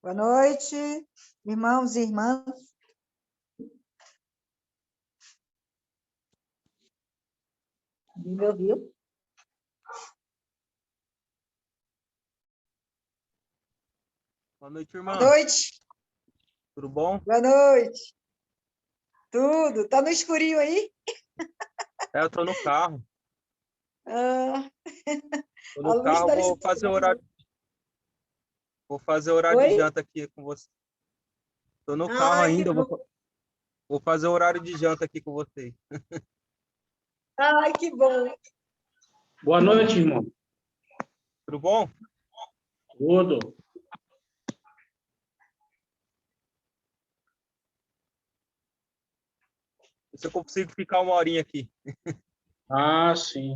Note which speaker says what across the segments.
Speaker 1: Boa noite, irmãos e irmãs. Me ouviu?
Speaker 2: Boa noite, irmã.
Speaker 1: Boa noite.
Speaker 2: Tudo bom?
Speaker 1: Boa noite. Tudo. Tá no escurinho aí?
Speaker 2: Eu tô no carro.
Speaker 1: Ah,
Speaker 2: Tô
Speaker 1: a
Speaker 2: no
Speaker 1: luz
Speaker 2: carro,
Speaker 1: dá
Speaker 2: vou fazer horário. Vou fazer horário de
Speaker 1: Oi?
Speaker 2: janta aqui com você. Tô no carro
Speaker 1: Ai, que
Speaker 2: ainda,
Speaker 1: bom.
Speaker 2: vou fazer horário de janta aqui com você.
Speaker 1: Ai, que bom.
Speaker 3: Boa noite, irmão.
Speaker 2: Tudo bom?
Speaker 3: Tudo.
Speaker 2: Se eu consigo ficar uma horinha aqui.
Speaker 3: Ah, sim.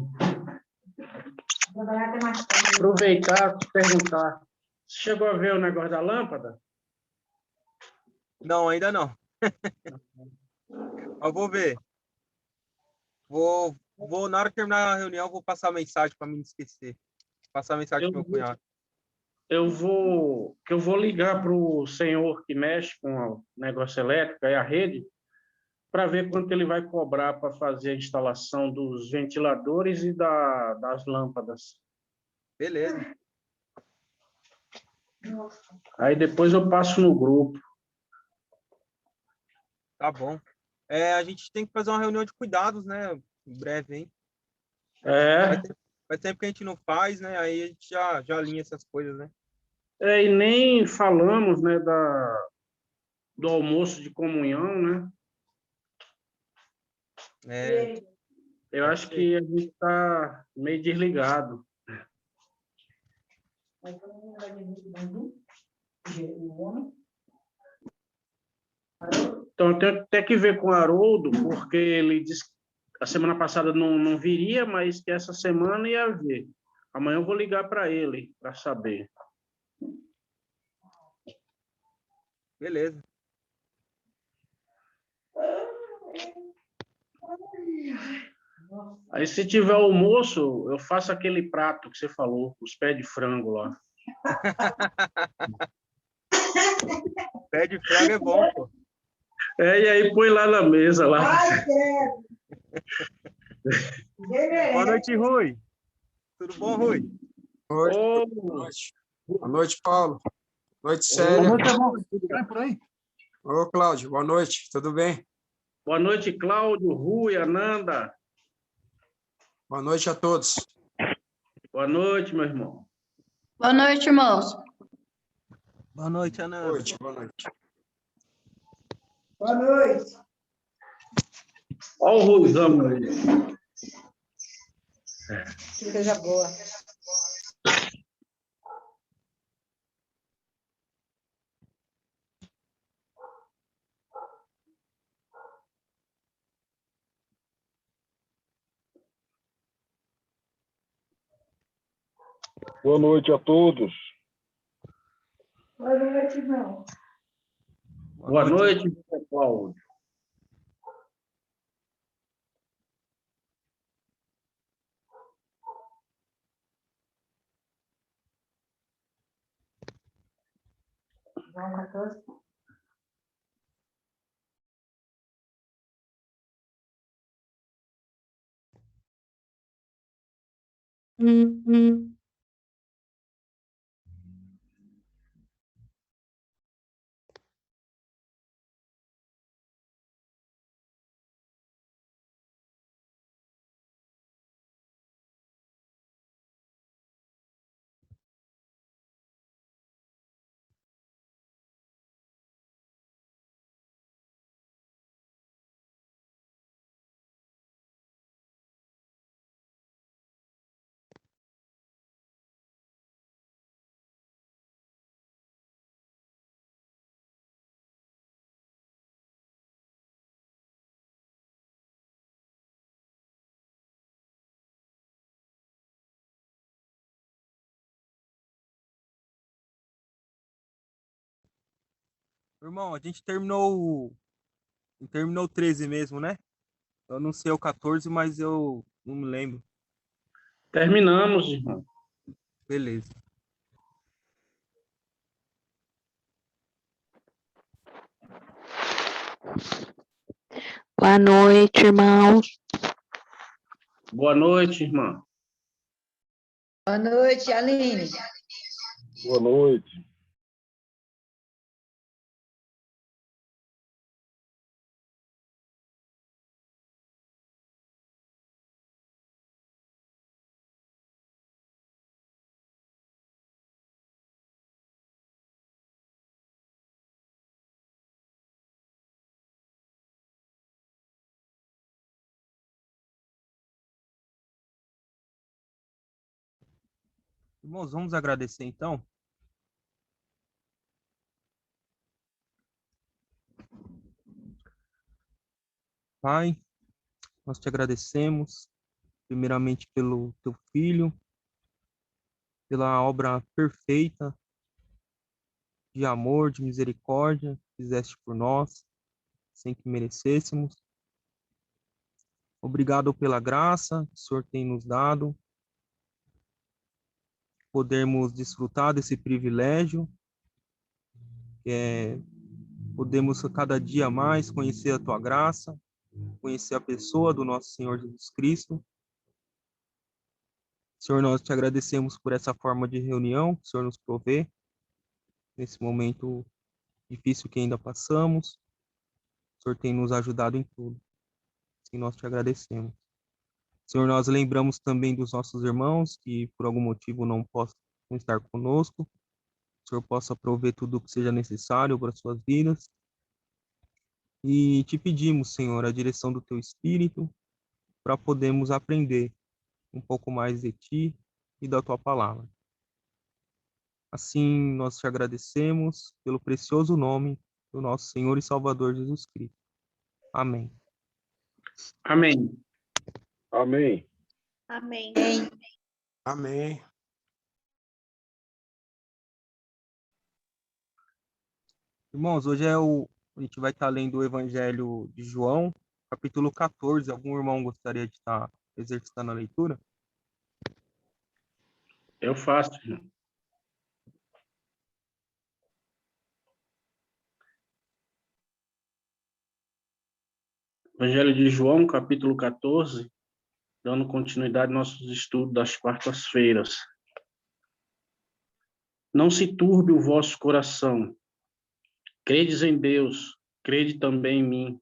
Speaker 3: Aproveitar e perguntar. Você chegou a ver o negócio da lâmpada?
Speaker 2: Não, ainda não. Mas vou ver. Na hora que terminar a reunião, vou passar a mensagem para mim não esquecer. Passar a mensagem
Speaker 3: Eu
Speaker 2: pro meu
Speaker 3: vou,
Speaker 2: cunhado.
Speaker 3: eu vou ligar para o senhor que mexe com o negócio elétrico e a rede para ver quanto ele vai cobrar para fazer a instalação dos ventiladores e das lâmpadas.
Speaker 2: Beleza.
Speaker 3: Aí depois eu passo no grupo.
Speaker 2: Tá bom. A gente tem que fazer uma reunião de cuidados, né? Em breve, hein?
Speaker 3: É,
Speaker 2: Faz tempo que a gente não faz, né? Aí a gente já alinha essas coisas, né?
Speaker 3: e nem falamos, né, do almoço de comunhão, né?
Speaker 2: É,
Speaker 3: Eu
Speaker 2: pode
Speaker 3: acho
Speaker 2: ser.
Speaker 3: que a gente está meio desligado. Então, eu tenho até que ver com o Haroldo, porque ele disse que a semana passada não viria, mas que essa semana ia ver. Amanhã eu vou ligar para ele, para saber.
Speaker 2: Beleza.
Speaker 3: Aí, se tiver almoço, eu faço aquele prato que você falou, os pés de frango lá.
Speaker 2: Pé de frango é bom, pô.
Speaker 3: E aí põe lá na mesa, lá.
Speaker 1: Ai, credo.
Speaker 2: Boa noite, Rui. Tudo bom, Rui?
Speaker 4: Boa noite.
Speaker 3: Ô,
Speaker 4: Boa noite. Boa noite, Paulo. Boa noite,
Speaker 3: Boa
Speaker 4: Célia.
Speaker 3: noite,
Speaker 4: irmão. Tudo bem por aí? Ô, Cláudio, boa noite. Tudo bem?
Speaker 3: boa noite, Cláudio, Rui, Ananda.
Speaker 4: Boa noite a todos.
Speaker 3: Boa noite, meu irmão.
Speaker 5: Boa noite, irmãos.
Speaker 2: Boa noite,
Speaker 4: Boa
Speaker 2: Ananda.
Speaker 4: noite, boa noite.
Speaker 1: Boa noite.
Speaker 3: Olha o Ruizão aí.
Speaker 1: Que seja boa.
Speaker 6: Boa noite a todos.
Speaker 1: Boa noite, irmão.
Speaker 3: Boa noite, Cláudio.
Speaker 1: João 14.
Speaker 2: Irmão, a gente terminou o 13 mesmo, né? Eu não sei o 14, mas eu não me lembro.
Speaker 3: Terminamos, irmão.
Speaker 2: Beleza.
Speaker 7: Boa noite, irmãos.
Speaker 3: Boa noite, irmã.
Speaker 1: Boa noite, Aline.
Speaker 6: Boa noite.
Speaker 2: Irmãos, vamos agradecer então. Pai, nós te agradecemos, primeiramente pelo teu filho, pela obra perfeita de amor, de misericórdia que fizeste por nós, sem que merecêssemos. Obrigado pela graça que o Senhor tem nos dado, podermos desfrutar desse privilégio, que é podemos cada dia mais conhecer a tua graça, conhecer a pessoa do nosso Senhor Jesus Cristo. Senhor, nós te agradecemos por essa forma de reunião que o Senhor nos provê, nesse momento difícil que ainda passamos. O Senhor tem nos ajudado em tudo. Sim, nós te agradecemos. Senhor, nós lembramos também dos nossos irmãos que por algum motivo não possam estar conosco. O Senhor possa prover tudo o que seja necessário para as suas vidas. E te pedimos, Senhor, a direção do teu Espírito para podermos aprender um pouco mais de ti e da tua palavra. Assim, nós te agradecemos pelo precioso nome do nosso Senhor e Salvador Jesus Cristo. Amém.
Speaker 3: Amém.
Speaker 6: Amém.
Speaker 5: Amém.
Speaker 4: Amém.
Speaker 2: Irmãos, hoje a gente vai estar lendo o Evangelho de João, capítulo 14. Algum irmão gostaria de estar exercitando a leitura?
Speaker 3: Eu faço, irmão. Evangelho de João, capítulo 14, dando continuidade aos nossos estudos das quartas-feiras. Não se turbe o vosso coração. Credes em Deus, crede também em mim.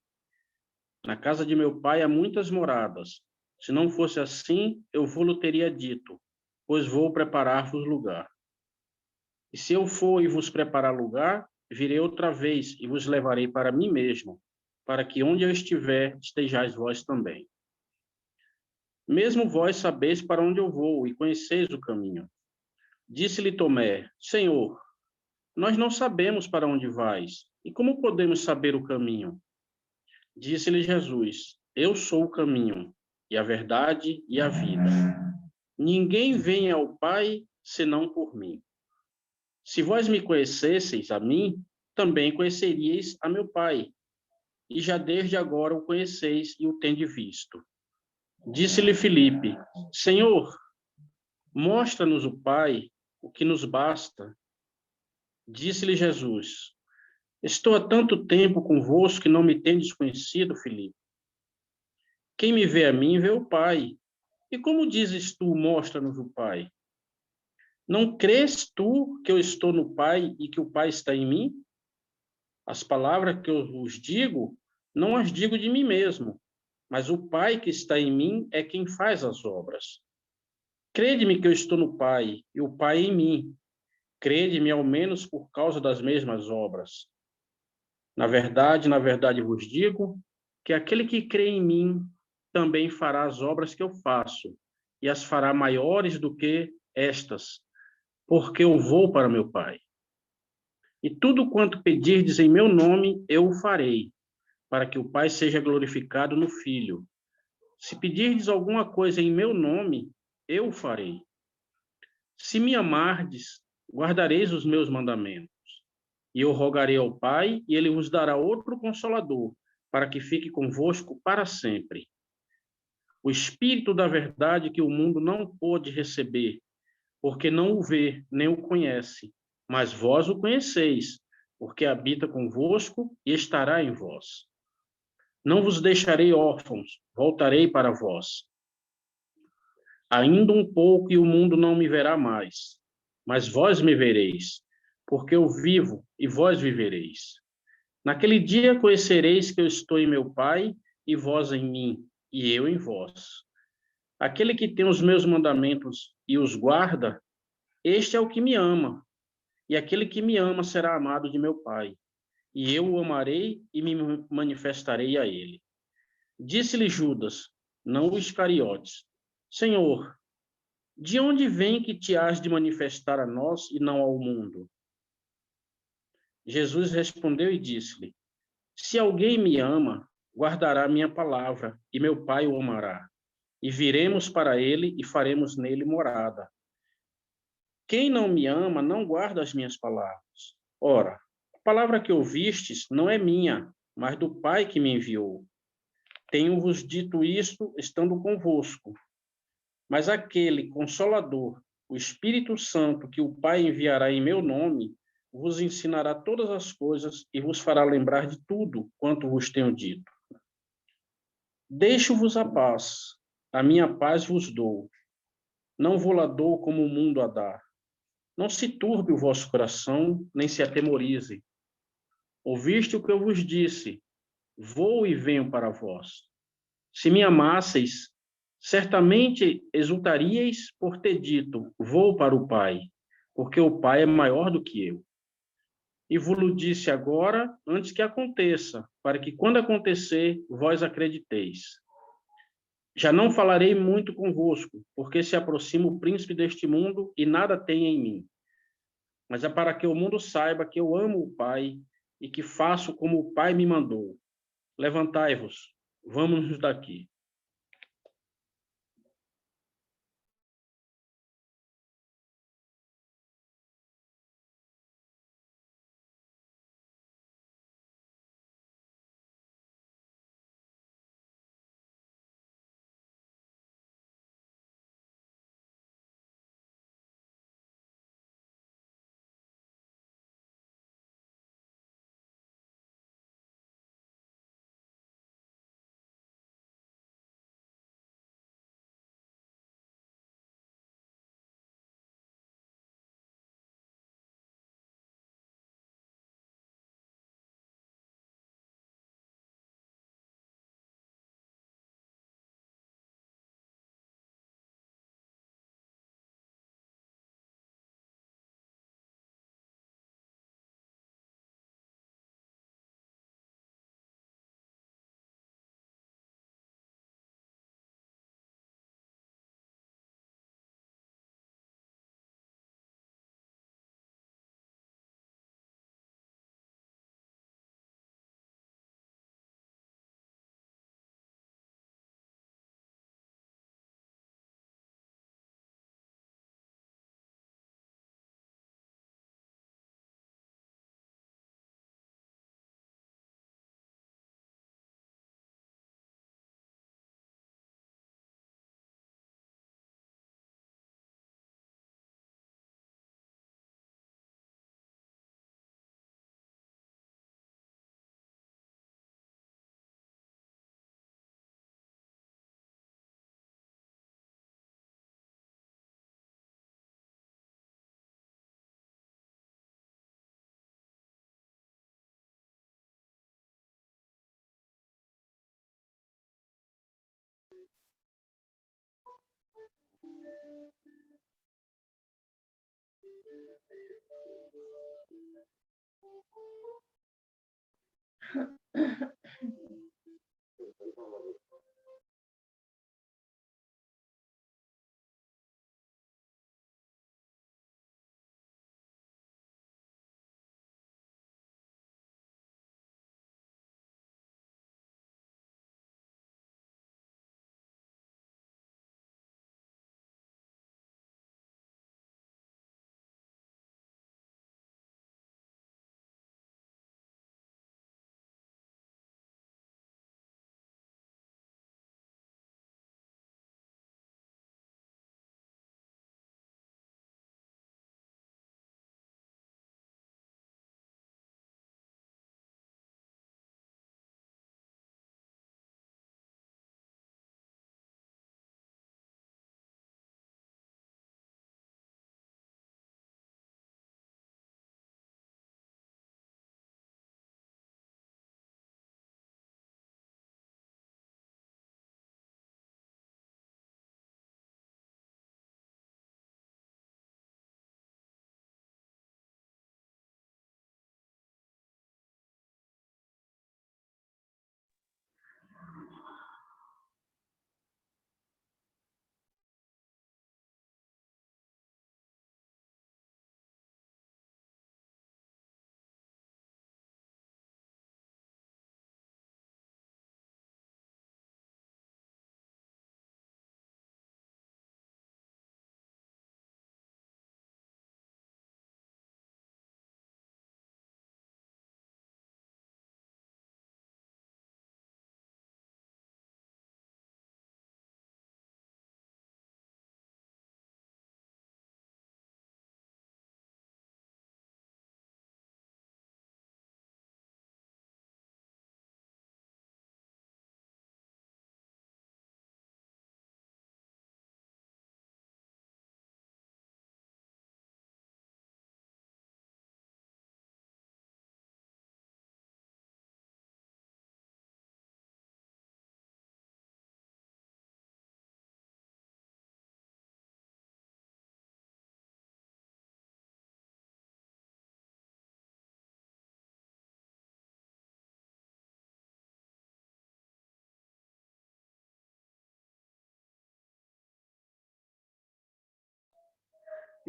Speaker 3: Na casa de meu pai há muitas moradas. Se não fosse assim, eu vou-lo teria dito, pois vou preparar-vos lugar. E se eu for e vos preparar lugar, virei outra vez e vos levarei para mim mesmo, para que onde eu estiver, estejais vós também. Mesmo vós sabeis para onde eu vou e conheceis o caminho. Disse-lhe Tomé, Senhor, nós não sabemos para onde vais, e como podemos saber o caminho? Disse-lhe Jesus, eu sou o caminho, e a verdade e a vida. Ninguém vem ao Pai senão por mim. Se vós me conhecesseis a mim, também conheceríeis a meu Pai, e já desde agora o conheceis e o tendes visto. Disse-lhe Filipe, Senhor, mostra-nos o Pai, o que nos basta. Disse-lhe Jesus, estou há tanto tempo convosco que não me tendes conhecido, Filipe. Quem me vê a mim, vê o Pai. E como dizes tu, mostra-nos o Pai? Não crês tu que eu estou no Pai e que o Pai está em mim? As palavras que eu vos digo, não as digo de mim mesmo, mas o Pai que está em mim é quem faz as obras. Crede-me que eu estou no Pai e o Pai em mim. Crede-me ao menos por causa das mesmas obras. Na verdade vos digo que aquele que crê em mim também fará as obras que eu faço, e as fará maiores do que estas, porque eu vou para meu Pai. E tudo quanto pedirdes em meu nome, eu o farei, para que o Pai seja glorificado no Filho. Se pedirdes alguma coisa em meu nome, eu o farei. Se me amardes, guardareis os meus mandamentos. E eu rogarei ao Pai, e ele vos dará outro Consolador, para que fique convosco para sempre. O Espírito da verdade que o mundo não pôde receber, porque não o vê, nem o conhece, mas vós o conheceis, porque habita convosco e estará em vós. Não vos deixarei órfãos, voltarei para vós. Ainda um pouco e o mundo não me verá mais, mas vós me vereis, porque eu vivo e vós vivereis. Naquele dia conhecereis que eu estou em meu Pai, e vós em mim, e eu em vós. Aquele que tem os meus mandamentos e os guarda, este é o que me ama, e aquele que me ama será amado de meu Pai, e eu o amarei e me manifestarei a ele. Disse-lhe Judas, não o Iscariotes: Senhor, de onde vem que te has de manifestar a nós e não ao mundo? Jesus respondeu e disse-lhe: Se alguém me ama, guardará minha palavra, e meu Pai o amará. E viremos para ele e faremos nele morada. Quem não me ama não guarda as minhas palavras. Ora, a palavra que ouvistes não é minha, mas do Pai que me enviou. Tenho-vos dito isto estando convosco. Mas aquele Consolador, o Espírito Santo, que o Pai enviará em meu nome, vos ensinará todas as coisas e vos fará lembrar de tudo quanto vos tenho dito. Deixo-vos a paz, a minha paz vos dou. Não vou-la dou como o mundo a dá. Não se turbe o vosso coração, nem se atemorize. Ouviste o que eu vos disse, vou e venho para vós. Se me amasseis, certamente exultaríeis por ter dito, vou para o Pai, porque o Pai é maior do que eu. E vos disse agora, antes que aconteça, para que quando acontecer, vós acrediteis. Já não falarei muito convosco, porque se aproxima o príncipe deste mundo e nada tem em mim. Mas é para que o mundo saiba que eu amo o Pai e que faço como o Pai me mandou. Levantai-vos, vamos-nos daqui.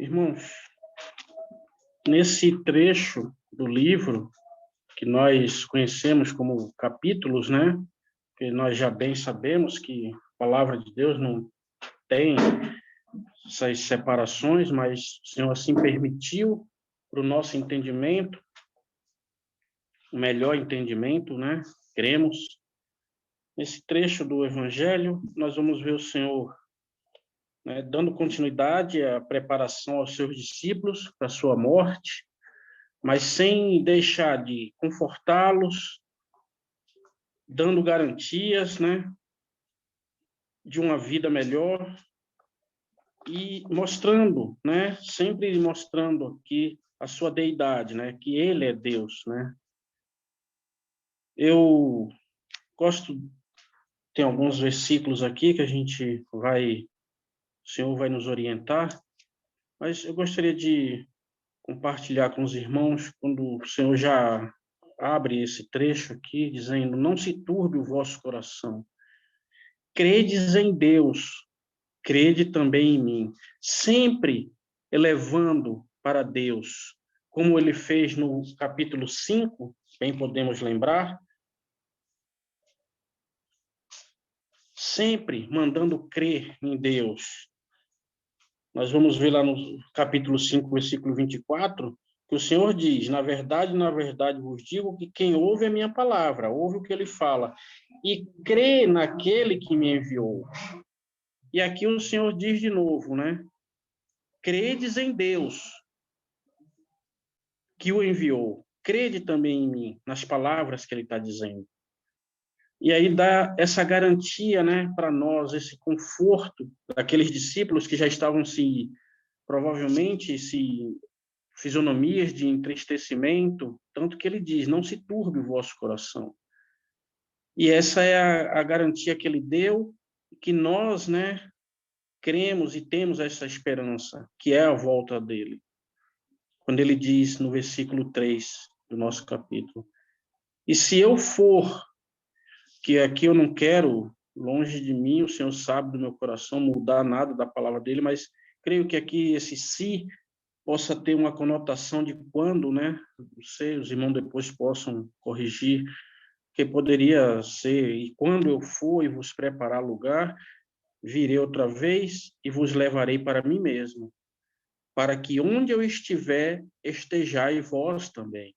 Speaker 3: Irmãos, nesse trecho do livro, que nós conhecemos como capítulos, né? Que nós já bem sabemos que a palavra de Deus não tem essas separações, mas o Senhor assim permitiu para o nosso entendimento, o melhor entendimento, né? Cremos. Nesse trecho do Evangelho, nós vamos ver o Senhor, né, dando continuidade à preparação aos seus discípulos para a sua morte, mas sem deixar de confortá-los, dando garantias, né, de uma vida melhor e mostrando, né, sempre mostrando aqui a sua deidade, né, que ele é Deus, né. Eu gosto, tem alguns versículos aqui que o Senhor vai nos orientar, mas eu gostaria de compartilhar com os irmãos, quando o Senhor já abre esse trecho aqui, dizendo: não se turbe o vosso coração, credes em Deus, crede também em mim, sempre elevando para Deus, como ele fez no capítulo 5, bem podemos lembrar, sempre mandando crer em Deus. Nós vamos ver lá no capítulo 5, versículo 24, que o Senhor diz: na verdade vos digo que quem ouve a minha palavra, ouve o que ele fala, e crê naquele que me enviou. E aqui o Senhor diz de novo, né? Credes em Deus, que o enviou. Crede também em mim, nas palavras que ele está dizendo. E aí dá essa garantia, né, para nós, esse conforto daqueles discípulos que já estavam provavelmente, fisionomias de entristecimento, tanto que ele diz: não se turbe o vosso coração. E essa é a garantia que ele deu, que nós, né, cremos e temos essa esperança, que é a volta dele. Quando ele diz no versículo 3 do nosso capítulo: e se eu for, que aqui eu não quero, longe de mim, o Senhor sabe do meu coração, mudar nada da palavra dele, mas creio que aqui esse se possa ter uma conotação de quando, né? Não sei, os irmãos depois possam corrigir, que poderia ser: e quando eu for e vos preparar lugar, virei outra vez e vos levarei para mim mesmo, para que onde eu estiver, estejais vós também.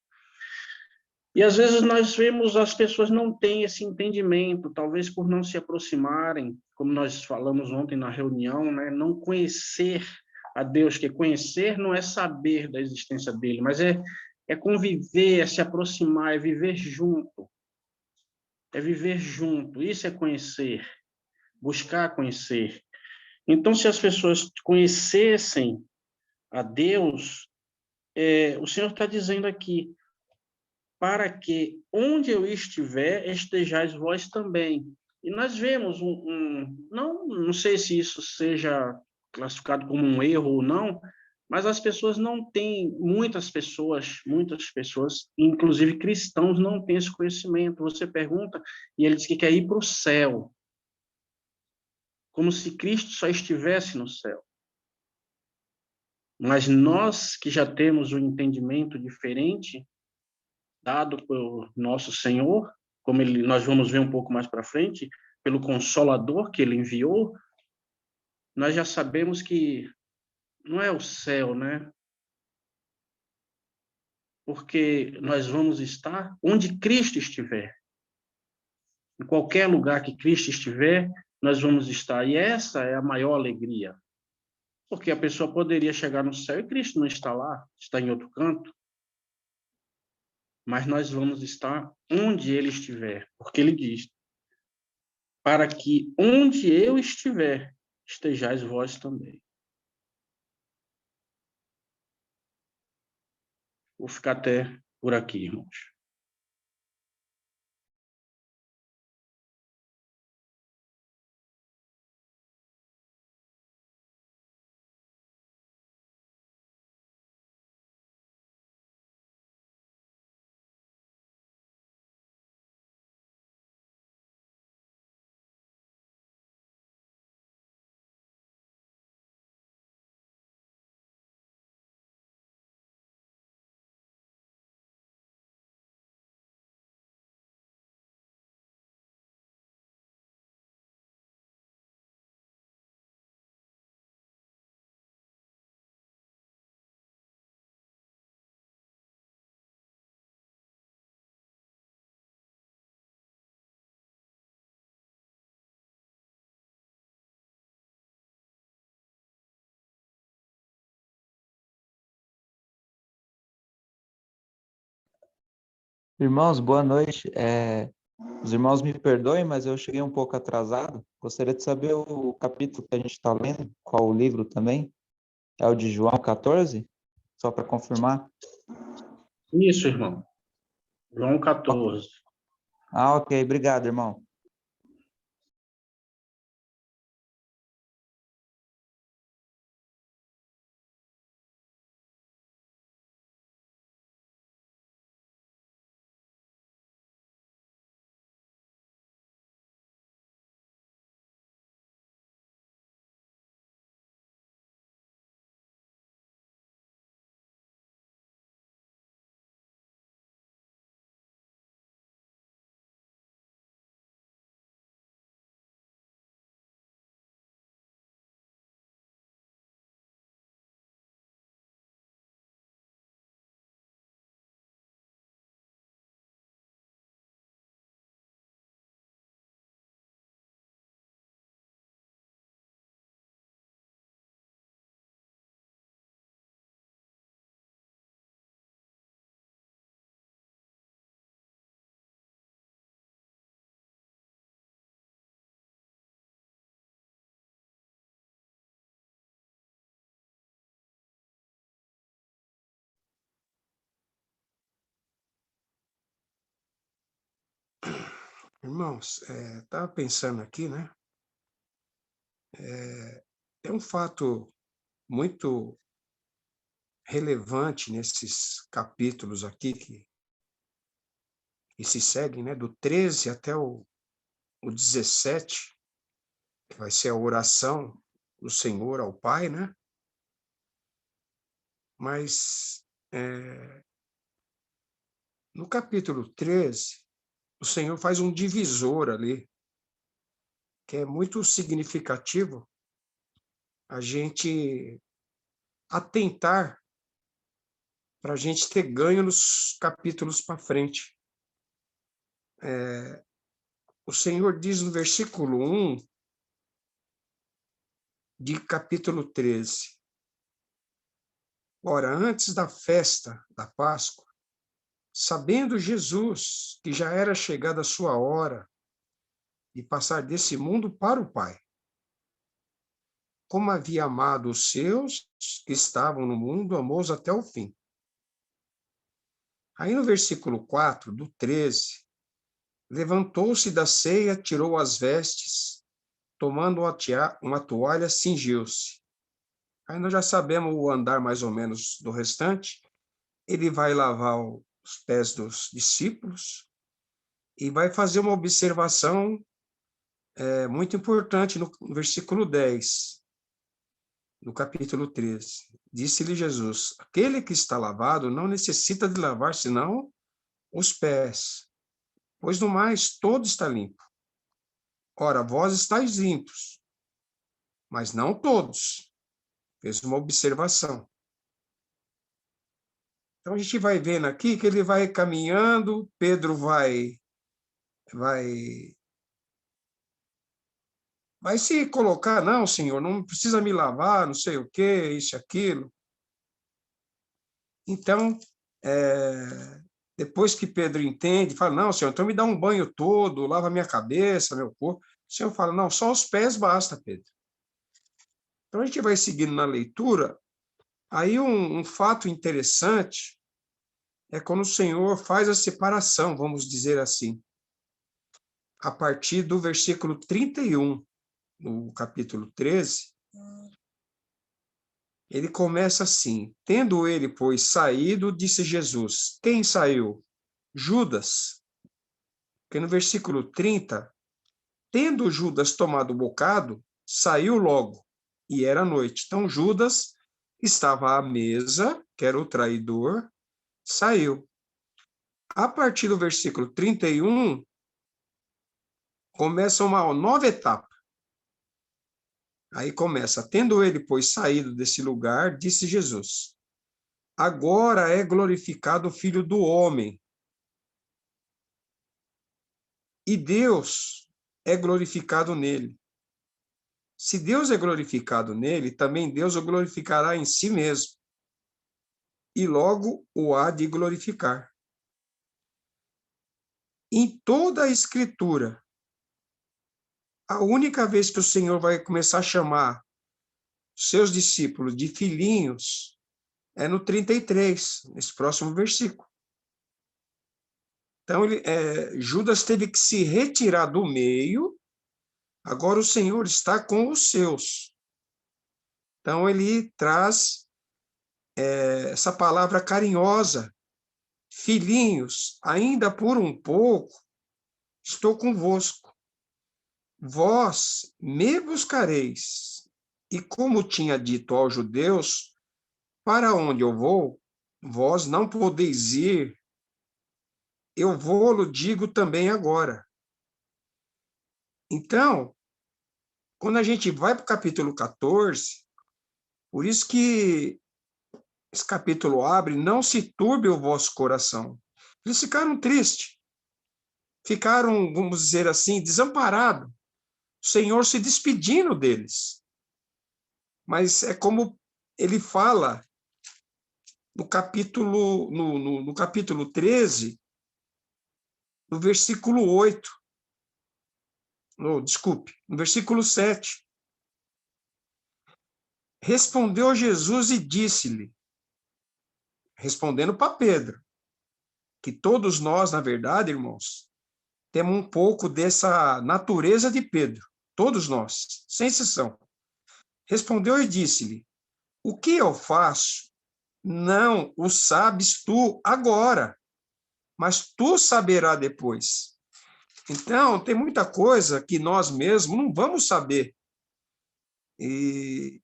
Speaker 3: E às vezes nós vemos as pessoas não têm esse entendimento, talvez por não se aproximarem, como nós falamos ontem na reunião, né? Não conhecer a Deus, que conhecer não é saber da existência dele, mas é conviver, é se aproximar, é viver junto. É viver junto, isso é conhecer, buscar conhecer. Então, se as pessoas conhecessem a Deus, o Senhor está dizendo aqui: para que onde eu estiver, estejais vós também. E nós vemos não sei se isso seja classificado como um erro ou não, mas as pessoas não têm, muitas pessoas, inclusive cristãos, não têm esse conhecimento. Você pergunta e ele diz que quer ir para o céu, como se Cristo só estivesse no céu. Mas nós que já temos um entendimento diferente, dado pelo nosso Senhor, como nós vamos ver um pouco mais para frente, pelo Consolador que ele enviou, nós já sabemos que não é o céu, né? Porque nós vamos estar onde Cristo estiver. Em qualquer lugar que Cristo estiver, nós vamos estar. E essa é a maior alegria. Porque a pessoa poderia chegar no céu e Cristo não está lá, está em outro canto. Mas nós vamos estar onde ele estiver, porque ele diz: para que onde eu estiver, estejais vós também. Vou ficar até por aqui, irmãos.
Speaker 8: Irmãos, boa noite. Os irmãos me perdoem, mas eu cheguei um pouco atrasado. Gostaria de saber o capítulo que a gente está lendo, qual o livro também. É o de João 14? Só para confirmar.
Speaker 3: Isso, irmão. João 14.
Speaker 8: Ah, ok. Obrigado, irmão.
Speaker 4: Irmãos, estava pensando aqui, né? É um fato muito relevante nesses capítulos aqui que se seguem, né? Do 13 até o 17, que vai ser a oração do Senhor ao Pai, né? Mas no capítulo 13, o Senhor faz um divisor ali, que é muito significativo a gente atentar para a gente ter ganho nos capítulos para frente. O Senhor diz no versículo 1 de capítulo 13: Ora, antes da festa da Páscoa, sabendo Jesus que já era chegada a sua hora de passar desse mundo para o Pai, como havia amado os seus que estavam no mundo, amou-os até o fim. Aí no versículo 4 do 13, levantou-se da ceia, tirou as vestes, tomando uma toalha, cingiu-se. Aí nós já sabemos o andar mais ou menos do restante. Ele vai lavar os pés dos discípulos e vai fazer uma observação muito importante no versículo 10, do capítulo 13. Disse-lhe Jesus: aquele que está lavado não necessita de lavar senão os pés, pois no mais todo está limpo. Ora, vós estáis limpos, mas não todos. Fez uma observação. Então a gente vai vendo aqui que ele vai caminhando, Pedro vai se colocar, não, Senhor, não precisa me lavar, não sei o quê, isso, aquilo. Então, depois que Pedro entende, fala, não, Senhor, então me dá um banho todo, lava minha cabeça, meu corpo. O Senhor fala, não, só os pés basta, Pedro. Então a gente vai seguindo na leitura. Aí um fato interessante é quando o Senhor faz a separação, vamos dizer assim, a partir do versículo 31, no capítulo 13, ele começa assim: tendo ele, pois, saído, disse Jesus. Quem saiu? Judas. Porque no versículo 30, tendo Judas tomado o bocado, saiu logo, e era noite. Então Judas estava à mesa, que era o traidor, saiu. A partir do versículo 31, começa uma nova etapa. Aí começa, tendo ele, pois, saído desse lugar, disse Jesus: agora é glorificado o Filho do Homem, e Deus é glorificado nele. Se Deus é glorificado nele, também Deus o glorificará em si mesmo, e logo o há de glorificar. Em toda a Escritura, a única vez que o Senhor vai começar a chamar seus discípulos de filhinhos é no 33, nesse próximo versículo. Então, Judas teve que se retirar do meio, agora o Senhor está com os seus. Então, ele traz essa palavra carinhosa, filhinhos, ainda por um pouco estou convosco. Vós me buscareis, e como tinha dito aos judeus, para onde eu vou, vós não podeis ir, eu vou-lo digo também agora. Então, quando a gente vai para o capítulo 14, por isso que esse capítulo abre, não se turbe o vosso coração. Eles ficaram tristes, ficaram, vamos dizer assim, desamparados. O Senhor se despedindo deles. Mas é como ele fala no capítulo, no capítulo 13, no versículo 8. No versículo 7. Respondeu Jesus e disse-lhe, respondendo para Pedro, que todos nós, na verdade, irmãos, temos um pouco dessa natureza de Pedro, todos nós, sem exceção. Respondeu e disse-lhe, o que eu faço, não o sabes tu agora, mas tu saberás depois. Então, tem muita coisa que nós mesmos não vamos saber. E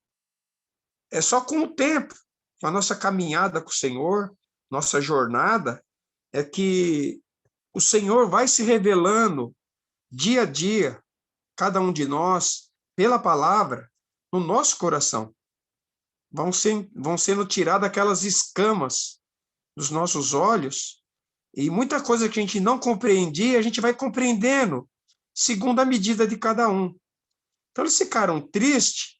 Speaker 4: é só com o tempo, com a nossa caminhada com o Senhor, nossa jornada, é que o Senhor vai se revelando dia a dia, cada um de nós, pela palavra, no nosso coração. Vão sendo tiradas aquelas escamas dos nossos olhos, e muita coisa que a gente não compreendia, a gente vai compreendendo, segundo a medida de cada um. Então, eles ficaram tristes,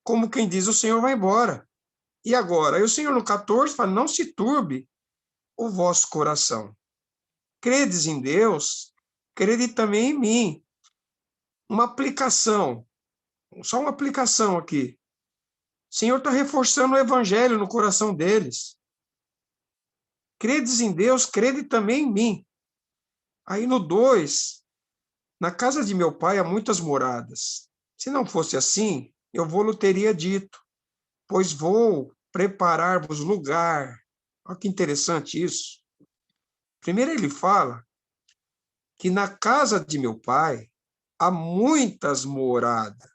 Speaker 4: como quem diz, o Senhor vai embora. E agora? Aí o Senhor, no 14, fala, não se turbe o vosso coração. Credes em Deus, crede também em mim. Uma aplicação, só uma aplicação aqui. O Senhor está reforçando o evangelho no coração deles. Credes em Deus, crede também em mim. Aí no 2, na casa de meu pai há muitas moradas. Se não fosse assim, eu vou-lhe teria dito, pois vou preparar-vos lugar. Olha que interessante isso. Primeiro ele fala que na casa de meu pai há muitas moradas.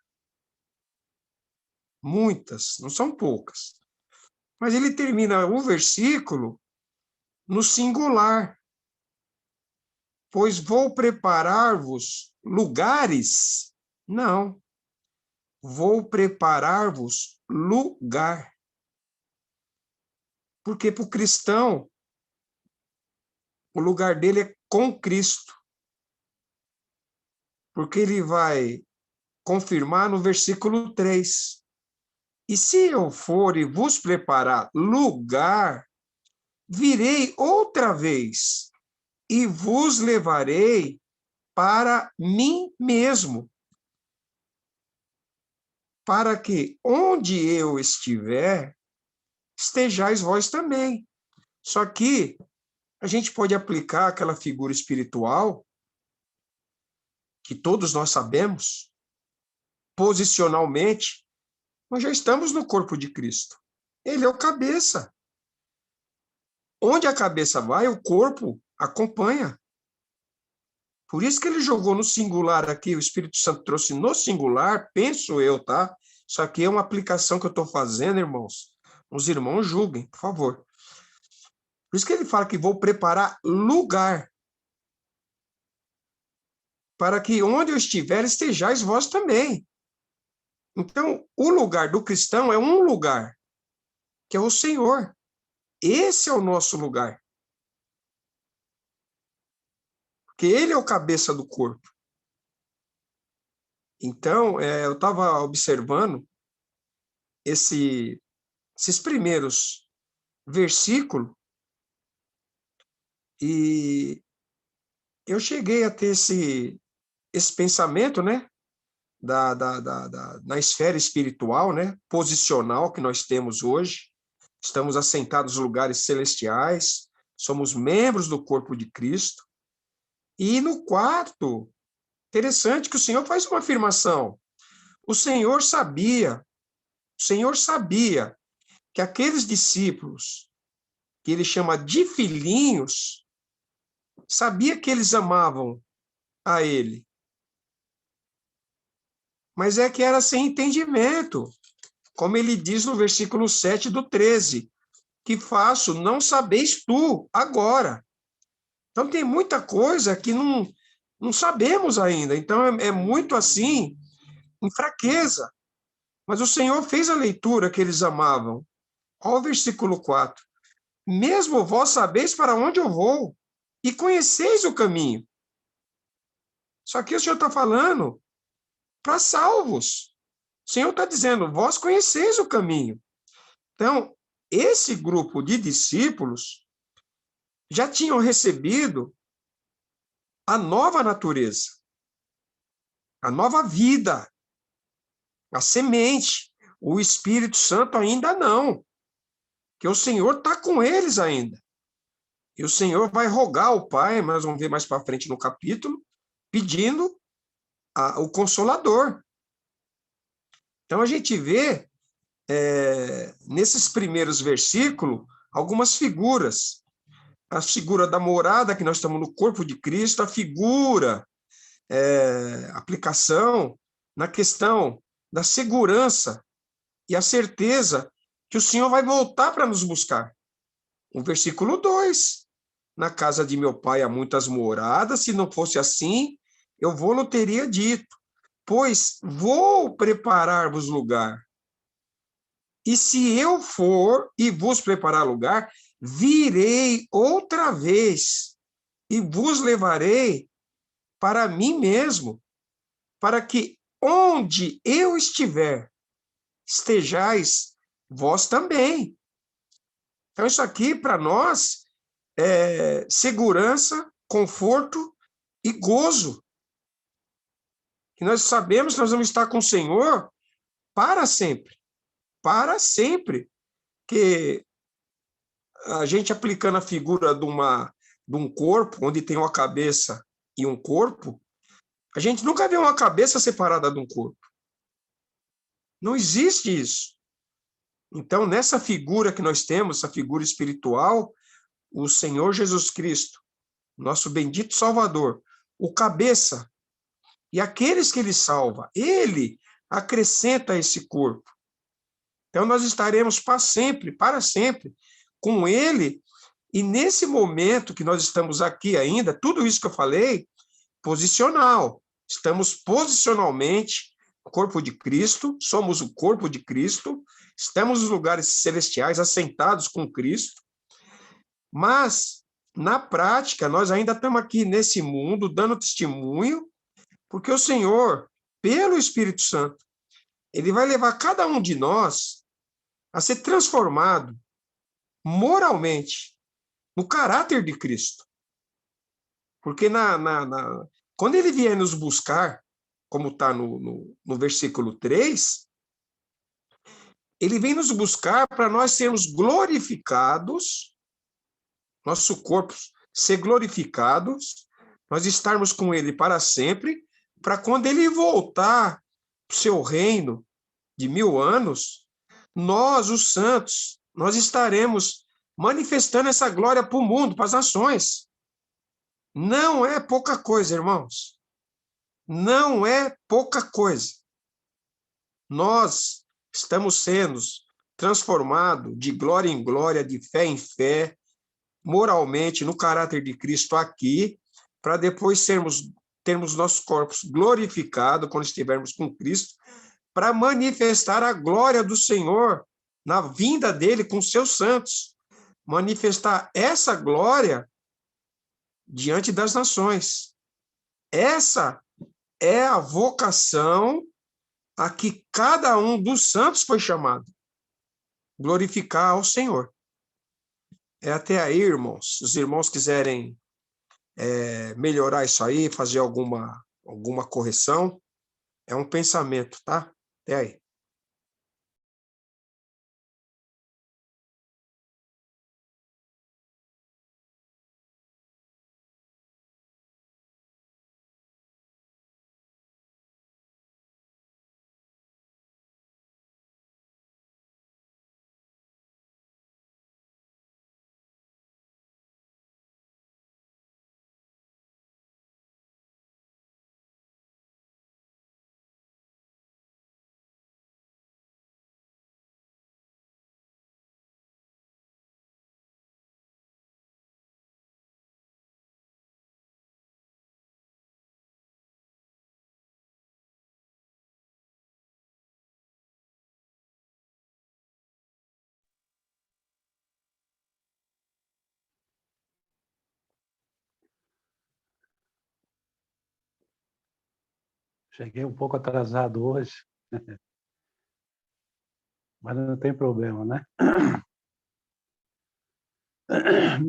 Speaker 4: Muitas, não são poucas. Mas ele termina o versículo no singular. Pois vou preparar-vos lugares. Não. Vou preparar-vos lugar. Porque para o cristão, o lugar dele é com Cristo. Porque ele vai confirmar no versículo 3. E se eu for e vos preparar lugar, virei outra vez e vos levarei para mim mesmo, para que onde eu estiver, estejais vós também. Só que a gente pode aplicar aquela figura espiritual que todos nós sabemos, posicionalmente, nós já estamos no corpo de Cristo. Ele é o cabeça. Onde a cabeça vai, o corpo acompanha. Por isso que ele jogou no singular aqui, o Espírito Santo trouxe no singular, penso eu, tá? Isso aqui é uma aplicação que eu estou fazendo, irmãos. Os irmãos julguem, por favor. Por isso que ele fala que vou preparar lugar, para que onde eu estiver, estejais vós também. Então, o lugar do cristão é um lugar, que é o Senhor. Esse é o nosso lugar. Porque ele é o cabeça do corpo. Então, eu estava observando esses primeiros versículos e eu cheguei a ter esse pensamento, né? Na esfera espiritual, né? Posicional que nós temos hoje. Estamos assentados em lugares celestiais, somos membros do corpo de Cristo. E no quarto, interessante que o Senhor faz uma afirmação. O Senhor sabia que aqueles discípulos, que ele chama de filhinhos, sabia que eles amavam a ele. Mas é que era sem entendimento, como ele diz no versículo 7 do 13, que faço, não sabeis tu agora. Então tem muita coisa que não sabemos ainda, então é muito assim, em fraqueza. Mas o Senhor fez a leitura que eles amavam. Olha o versículo 4. Mesmo vós sabeis para onde eu vou, e conheceis o caminho. Só que o Senhor está falando para salvos. O Senhor está dizendo, vós conheceis o caminho. Então, esse grupo de discípulos já tinham recebido a nova natureza, a nova vida, a semente. O Espírito Santo ainda não, que o Senhor está com eles ainda. E o Senhor vai rogar ao Pai, nós vamos ver mais para frente no capítulo, pedindo o Consolador. Então, a gente vê, nesses primeiros versículos, algumas figuras. A figura da morada, que nós estamos no corpo de Cristo, a figura, aplicação na questão da segurança e a certeza que o Senhor vai voltar para nos buscar. O versículo 2, na casa de meu pai há muitas moradas, se não fosse assim, eu vou-lo teria dito, pois vou preparar-vos lugar. E se eu for e vos preparar lugar, virei outra vez e vos levarei para mim mesmo, para que onde eu estiver, estejais vós também. Então, isso aqui, para nós, é segurança, conforto e gozo. E nós sabemos que nós vamos estar com o Senhor para sempre. Para sempre. Que a gente aplicando a figura de um corpo, onde tem uma cabeça e um corpo, a gente nunca vê uma cabeça separada de um corpo. Não existe isso. Então, nessa figura que nós temos, essa figura espiritual, o Senhor Jesus Cristo, nosso bendito Salvador, o cabeça, e aqueles que ele salva, ele acrescenta esse corpo. Então, nós estaremos para sempre, com ele, e nesse momento que nós estamos aqui ainda, tudo isso que eu falei, posicional. Estamos posicionalmente no corpo de Cristo, somos o corpo de Cristo, estamos nos lugares celestiais, assentados com Cristo, mas, na prática, nós ainda estamos aqui nesse mundo, dando testemunho, porque o Senhor, pelo Espírito Santo, ele vai levar cada um de nós a ser transformado moralmente no caráter de Cristo. Porque quando ele vier nos buscar, como está no versículo 3, ele vem nos buscar para nós sermos glorificados, nosso corpo ser glorificados, nós estarmos com ele para sempre, para quando ele voltar para o seu reino de 1000 anos, nós, os santos, nós estaremos manifestando essa glória para o mundo, para as nações. Não é pouca coisa, irmãos. Não é pouca coisa. Nós estamos sendo transformados de glória em glória, de fé em fé, moralmente, no caráter de Cristo aqui, para depois termos nossos corpos glorificados quando estivermos com Cristo, para manifestar a glória do Senhor na vinda dele com seus santos. Manifestar essa glória diante das nações. Essa é a vocação a que cada um dos santos foi chamado. Glorificar ao Senhor. É até aí, irmãos. Se os irmãos quiserem melhorar isso aí, fazer alguma correção. É um pensamento, tá? Até aí.
Speaker 9: Cheguei um pouco atrasado hoje, mas não tem problema, né?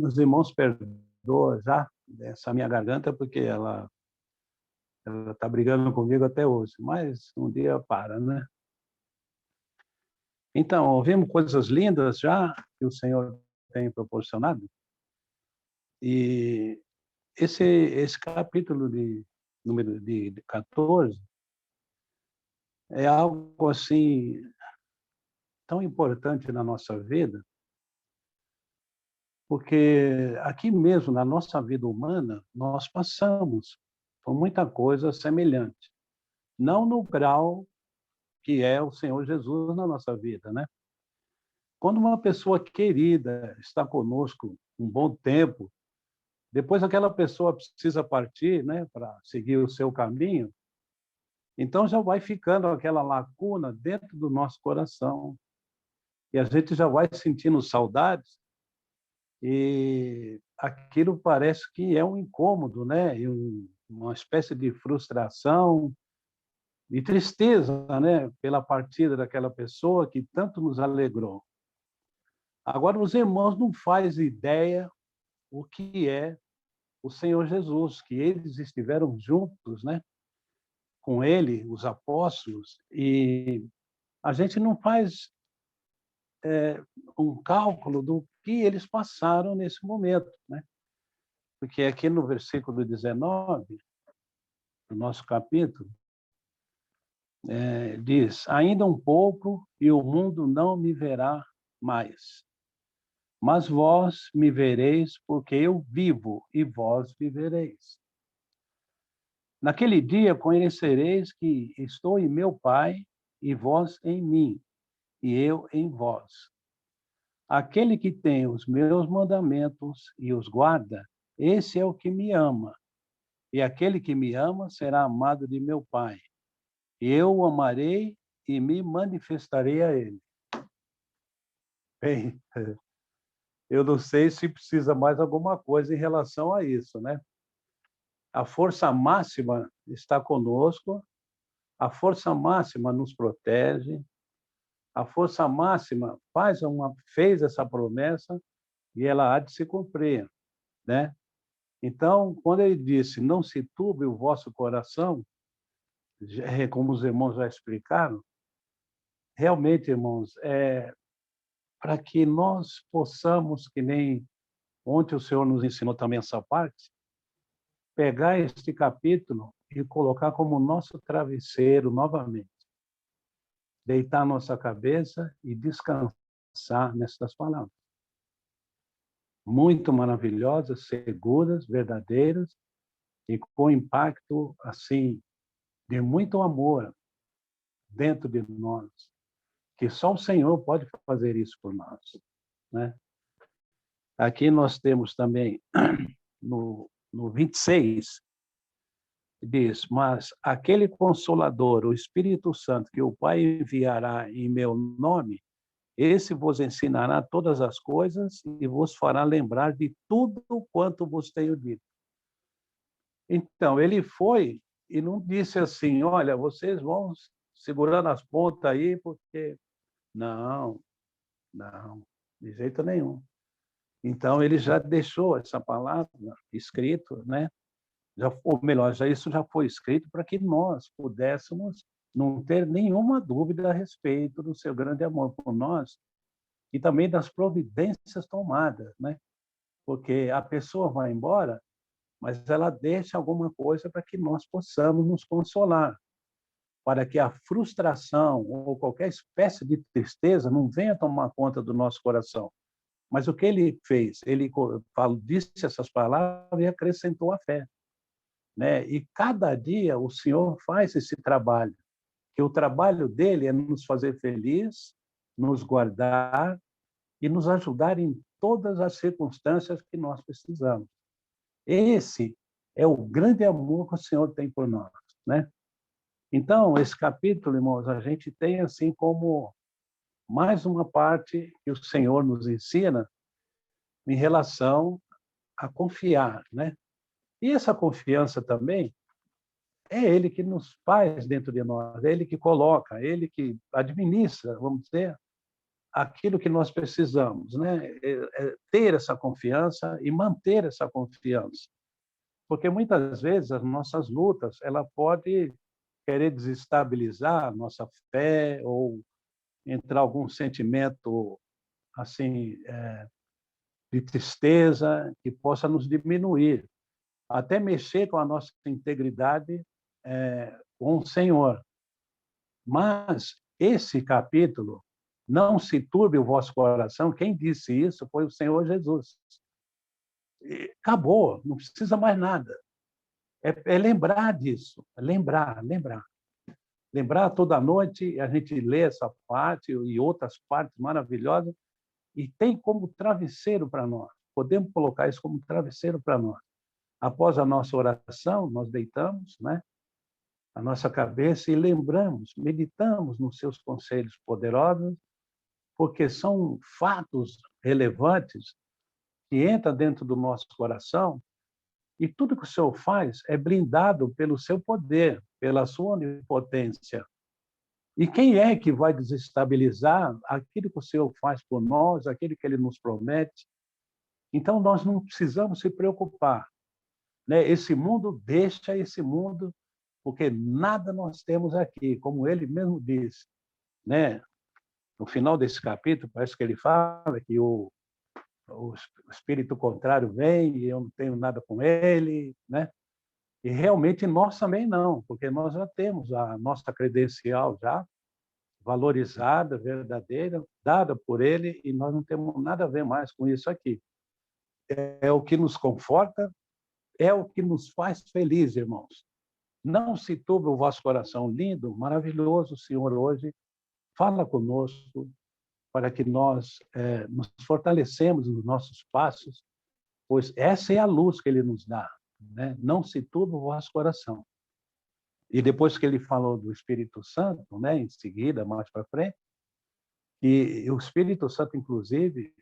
Speaker 9: Os irmãos perdoam já essa minha garganta, porque ela está brigando comigo até hoje, mas um dia para, né? Então, ouvimos coisas lindas já que o Senhor tem proporcionado, e esse capítulo número 14 é algo assim tão importante na nossa vida, porque aqui mesmo na nossa vida humana nós passamos por muita coisa semelhante, não no grau que é o Senhor Jesus na nossa vida, né? Quando uma pessoa querida está conosco um bom tempo, depois aquela pessoa precisa partir, né, para seguir o seu caminho, então já vai ficando aquela lacuna dentro do nosso coração, e a gente já vai sentindo saudades, e aquilo parece que é um incômodo, né, e uma espécie de frustração, de tristeza, né, pela partida daquela pessoa que tanto nos alegrou. Agora, os irmãos não fazem ideia o que é o Senhor Jesus, que eles estiveram juntos, né, com ele, os apóstolos, e a gente não faz um cálculo do que eles passaram nesse momento, né? Porque aqui no versículo 19 do nosso capítulo, diz: ainda um pouco e o mundo não me verá mais, mas vós me vereis, porque eu vivo e vós vivereis. Naquele dia conhecereis que estou em meu Pai e vós em mim, e eu em vós. Aquele que tem os meus mandamentos e os guarda, esse é o que me ama. E aquele que me ama será amado de meu Pai. E eu o amarei e me manifestarei a ele. Bem, eu não sei se precisa mais alguma coisa em relação a isso, né? A força máxima está conosco, a força máxima nos protege, a força máxima fez essa promessa e ela há de se cumprir, né? Então, quando ele disse, não se turbe o vosso coração, como os irmãos já explicaram, realmente, irmãos, para que nós possamos, que nem ontem o Senhor nos ensinou também essa parte, pegar este capítulo e colocar como nosso travesseiro novamente. Deitar nossa cabeça e descansar nestas palavras. Muito maravilhosas, seguras, verdadeiras e com impacto, assim, de muito amor dentro de nós, que só o Senhor pode fazer isso por nós, né? Aqui nós temos também, no 26, diz, mas aquele Consolador, o Espírito Santo, que o Pai enviará em meu nome, esse vos ensinará todas as coisas e vos fará lembrar de tudo quanto vos tenho dito. Então, ele foi e não disse assim, olha, vocês vão segurando as pontas aí, porque... Não, de jeito nenhum. Então, ele já deixou essa palavra escrito, né? Ou melhor, isso já foi escrito para que nós pudéssemos não ter nenhuma dúvida a respeito do seu grande amor por nós e também das providências tomadas, né? Porque a pessoa vai embora, mas ela deixa alguma coisa para que nós possamos nos consolar, para que a frustração ou qualquer espécie de tristeza não venha tomar conta do nosso coração. Mas o que ele fez? Ele disse essas palavras e acrescentou a fé, né? E cada dia o Senhor faz esse trabalho, que o trabalho dele é nos fazer feliz, nos guardar e nos ajudar em todas as circunstâncias que nós precisamos. Esse é o grande amor que o Senhor tem por nós, né? Então, esse capítulo, irmãos, a gente tem assim como mais uma parte que o Senhor nos ensina em relação a confiar, né? E essa confiança também é Ele que nos faz dentro de nós, é Ele que coloca, é Ele que administra, vamos dizer, aquilo que nós precisamos, né? Ter essa confiança e manter essa confiança. Porque muitas vezes as nossas lutas, ela pode querer desestabilizar a nossa fé ou entrar algum sentimento assim de tristeza que possa nos diminuir, até mexer com a nossa integridade com o Senhor. Mas esse capítulo, não se turbe o vosso coração, quem disse isso foi o Senhor Jesus. E acabou, não precisa mais nada. É lembrar disso, lembrar. Lembrar toda noite, a gente lê essa parte e outras partes maravilhosas, e tem como travesseiro para nós. Podemos colocar isso como travesseiro para nós. Após a nossa oração, nós deitamos, né, a nossa cabeça e lembramos, meditamos nos seus conselhos poderosos, porque são fatos relevantes que entram dentro do nosso coração, e tudo que o Senhor faz é blindado pelo seu poder, pela sua onipotência. E quem é que vai desestabilizar aquilo que o Senhor faz por nós, aquilo que Ele nos promete? Então, nós não precisamos se preocupar, né? Esse mundo, deixa esse mundo, porque nada nós temos aqui, como Ele mesmo disse, né? No final desse capítulo, parece que ele fala que o espírito contrário vem e eu não tenho nada com ele, né? E realmente nós também não, porque nós já temos a nossa credencial já valorizada, verdadeira, dada por ele, e nós não temos nada a ver mais com isso aqui. É o que nos conforta, é o que nos faz felizes, irmãos. Não se turbe o vosso coração, lindo, maravilhoso, o Senhor hoje fala conosco para que nós nos fortalecemos nos nossos passos, pois essa é a luz que ele nos dá, né? Não se turbe o vosso coração. E depois que ele falou do Espírito Santo, né, em seguida, mais para frente, e o Espírito Santo, inclusive,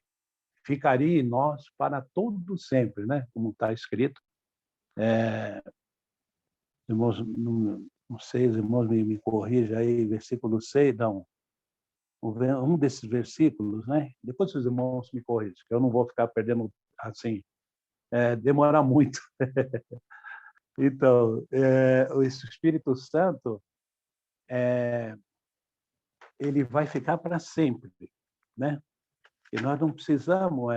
Speaker 9: ficaria em nós para todo sempre, né? Como está escrito. Irmãos, não sei, os irmãos me corrijam aí, versículo 6, não. Um desses versículos, né? Depois os irmãos me corrigem, que eu não vou ficar perdendo assim, demorar muito. Então, o Espírito Santo, ele vai ficar para sempre, né? E nós não precisamos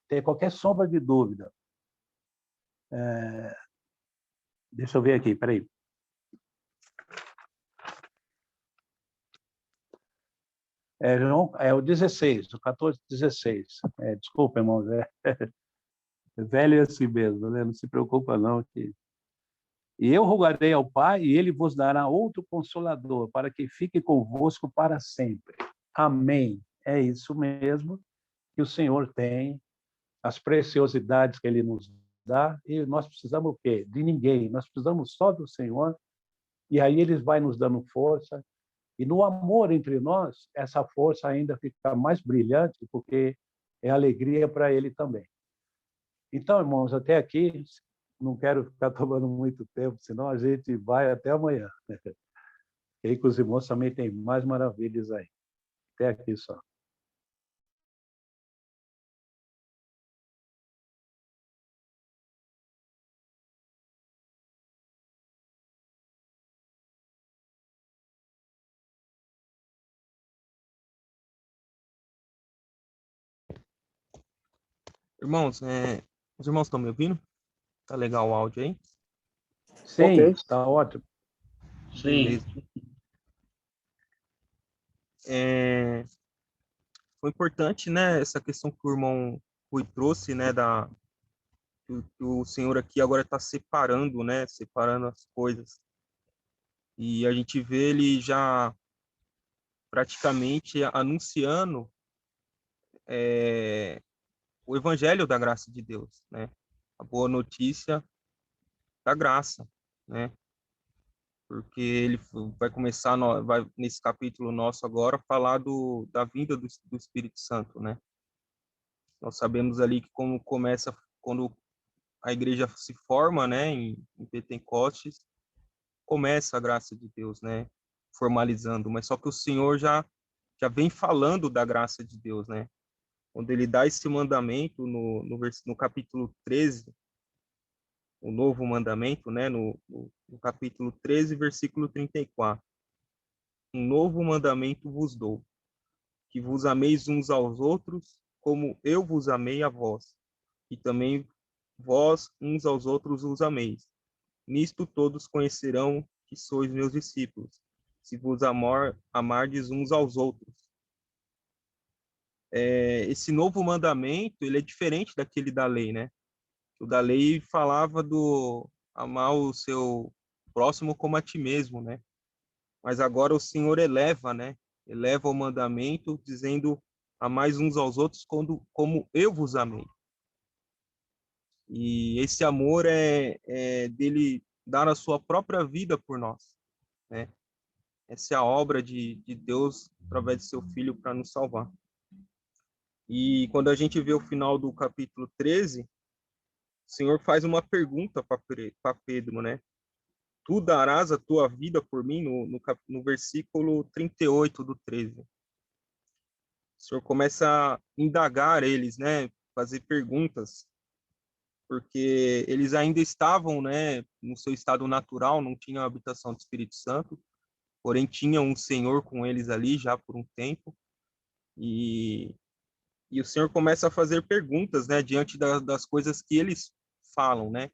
Speaker 9: ter qualquer sombra de dúvida. Deixa eu ver aqui, peraí. É o 16, o 14, 16. Desculpa, irmãos, velho é assim mesmo, né? Não se preocupa não. E eu rogarei ao Pai, e Ele vos dará outro Consolador, para que fique convosco para sempre. Amém. É isso mesmo que o Senhor tem, as preciosidades que Ele nos dá, e nós precisamos o quê? De ninguém, nós precisamos só do Senhor, e aí Ele vai nos dando força, e no amor entre nós, essa força ainda fica mais brilhante, porque é alegria para Ele também. Então, irmãos, até aqui, não quero ficar tomando muito tempo, senão a gente vai até amanhã. E aí que os irmãos também têm mais maravilhas aí. Até aqui só.
Speaker 2: Irmãos, os irmãos estão me ouvindo? Tá legal o áudio aí?
Speaker 9: Sim,
Speaker 6: Ok.
Speaker 9: está ótimo.
Speaker 3: Sim.
Speaker 2: Beleza. Foi importante, né, essa questão que o irmão Rui trouxe, né, que o Senhor aqui agora está separando, né, separando as coisas. E a gente vê ele já praticamente anunciando o evangelho da graça de Deus, né, a boa notícia da graça, né, porque ele vai começar, vai nesse capítulo nosso agora, falar da vinda do Espírito Santo, né. Nós sabemos ali que como começa, quando a igreja se forma, né, em Pentecostes, começa a graça de Deus, né, formalizando, mas só que o Senhor já vem falando da graça de Deus, né, quando ele dá esse mandamento no capítulo 13, o novo mandamento, né, no capítulo 13, versículo 34. Um novo mandamento vos dou, que vos ameis uns aos outros, como eu vos amei a vós, e também vós uns aos outros os ameis. Nisto todos conhecerão que sois meus discípulos, se vos amardes uns aos outros. Esse novo mandamento, ele é diferente daquele da lei, né? O da lei falava do amar o seu próximo como a ti mesmo, né? Mas agora o Senhor eleva, né? Eleva o mandamento dizendo amais uns aos outros como eu vos amei. E esse amor é dele dar a sua própria vida por nós, né? Essa é a obra de Deus através de seu Filho para nos salvar. E quando a gente vê o final do capítulo 13, o Senhor faz uma pergunta para Pedro, né? Tu darás a tua vida por mim, no versículo 38 do 13. O Senhor começa a indagar eles, né? Fazer perguntas, porque eles ainda estavam, né, no seu estado natural, não tinham a habitação do Espírito Santo, porém tinha um Senhor com eles ali já por um tempo, e o Senhor começa a fazer perguntas, né, diante das coisas que eles falam, né?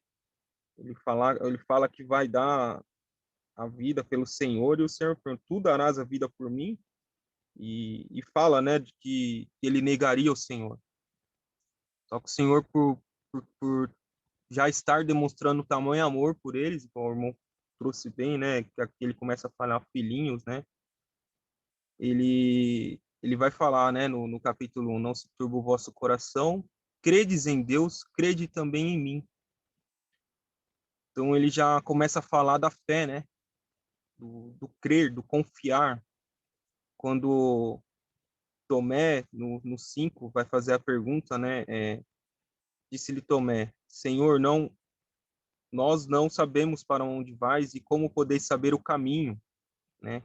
Speaker 2: Ele fala que vai dar a vida pelo Senhor, e o Senhor pergunta, tu darás a vida por mim? E fala, né, de que ele negaria o Senhor. Só que o Senhor, por já estar demonstrando tamanho amor por eles, como o irmão trouxe bem, né, que aqui ele começa a falar filhinhos, né, ele vai falar, né, no capítulo 1, não se turbe o vosso coração, credes em Deus, crede também em mim. Então ele já começa a falar da fé, né, do crer, do confiar. Quando Tomé, no 5, vai fazer a pergunta, né, disse-lhe Tomé, Senhor, nós não sabemos para onde vais e como podeis saber o caminho, né?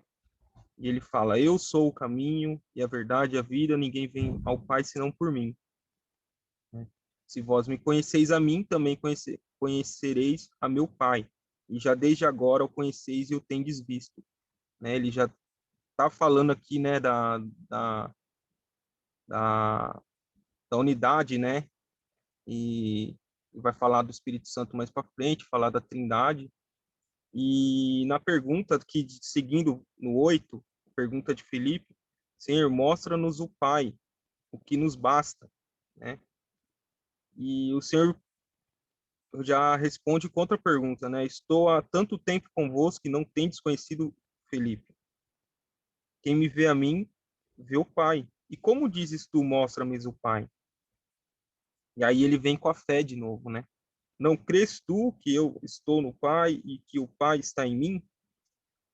Speaker 2: E ele fala, eu sou o caminho e a verdade e a vida, ninguém vem ao Pai senão por mim. Né? Se vós me conheceis a mim, também conhecereis a meu Pai. E já desde agora o conheceis e o tendes visto. Né? Ele já está falando aqui, né, da, da unidade, né? E vai falar do Espírito Santo mais para frente, falar da Trindade. E na pergunta que, seguindo no 8, pergunta de Filipe, Senhor, mostra-nos o Pai, o que nos basta, né? E o Senhor já responde contra a pergunta, né? Estou há tanto tempo convosco que não tendes conhecido Filipe. Quem me vê a mim, vê o Pai. E como dizes tu, mostra-me o Pai? E aí ele vem com a fé de novo, né? Não crês tu que eu estou no Pai e que o Pai está em mim?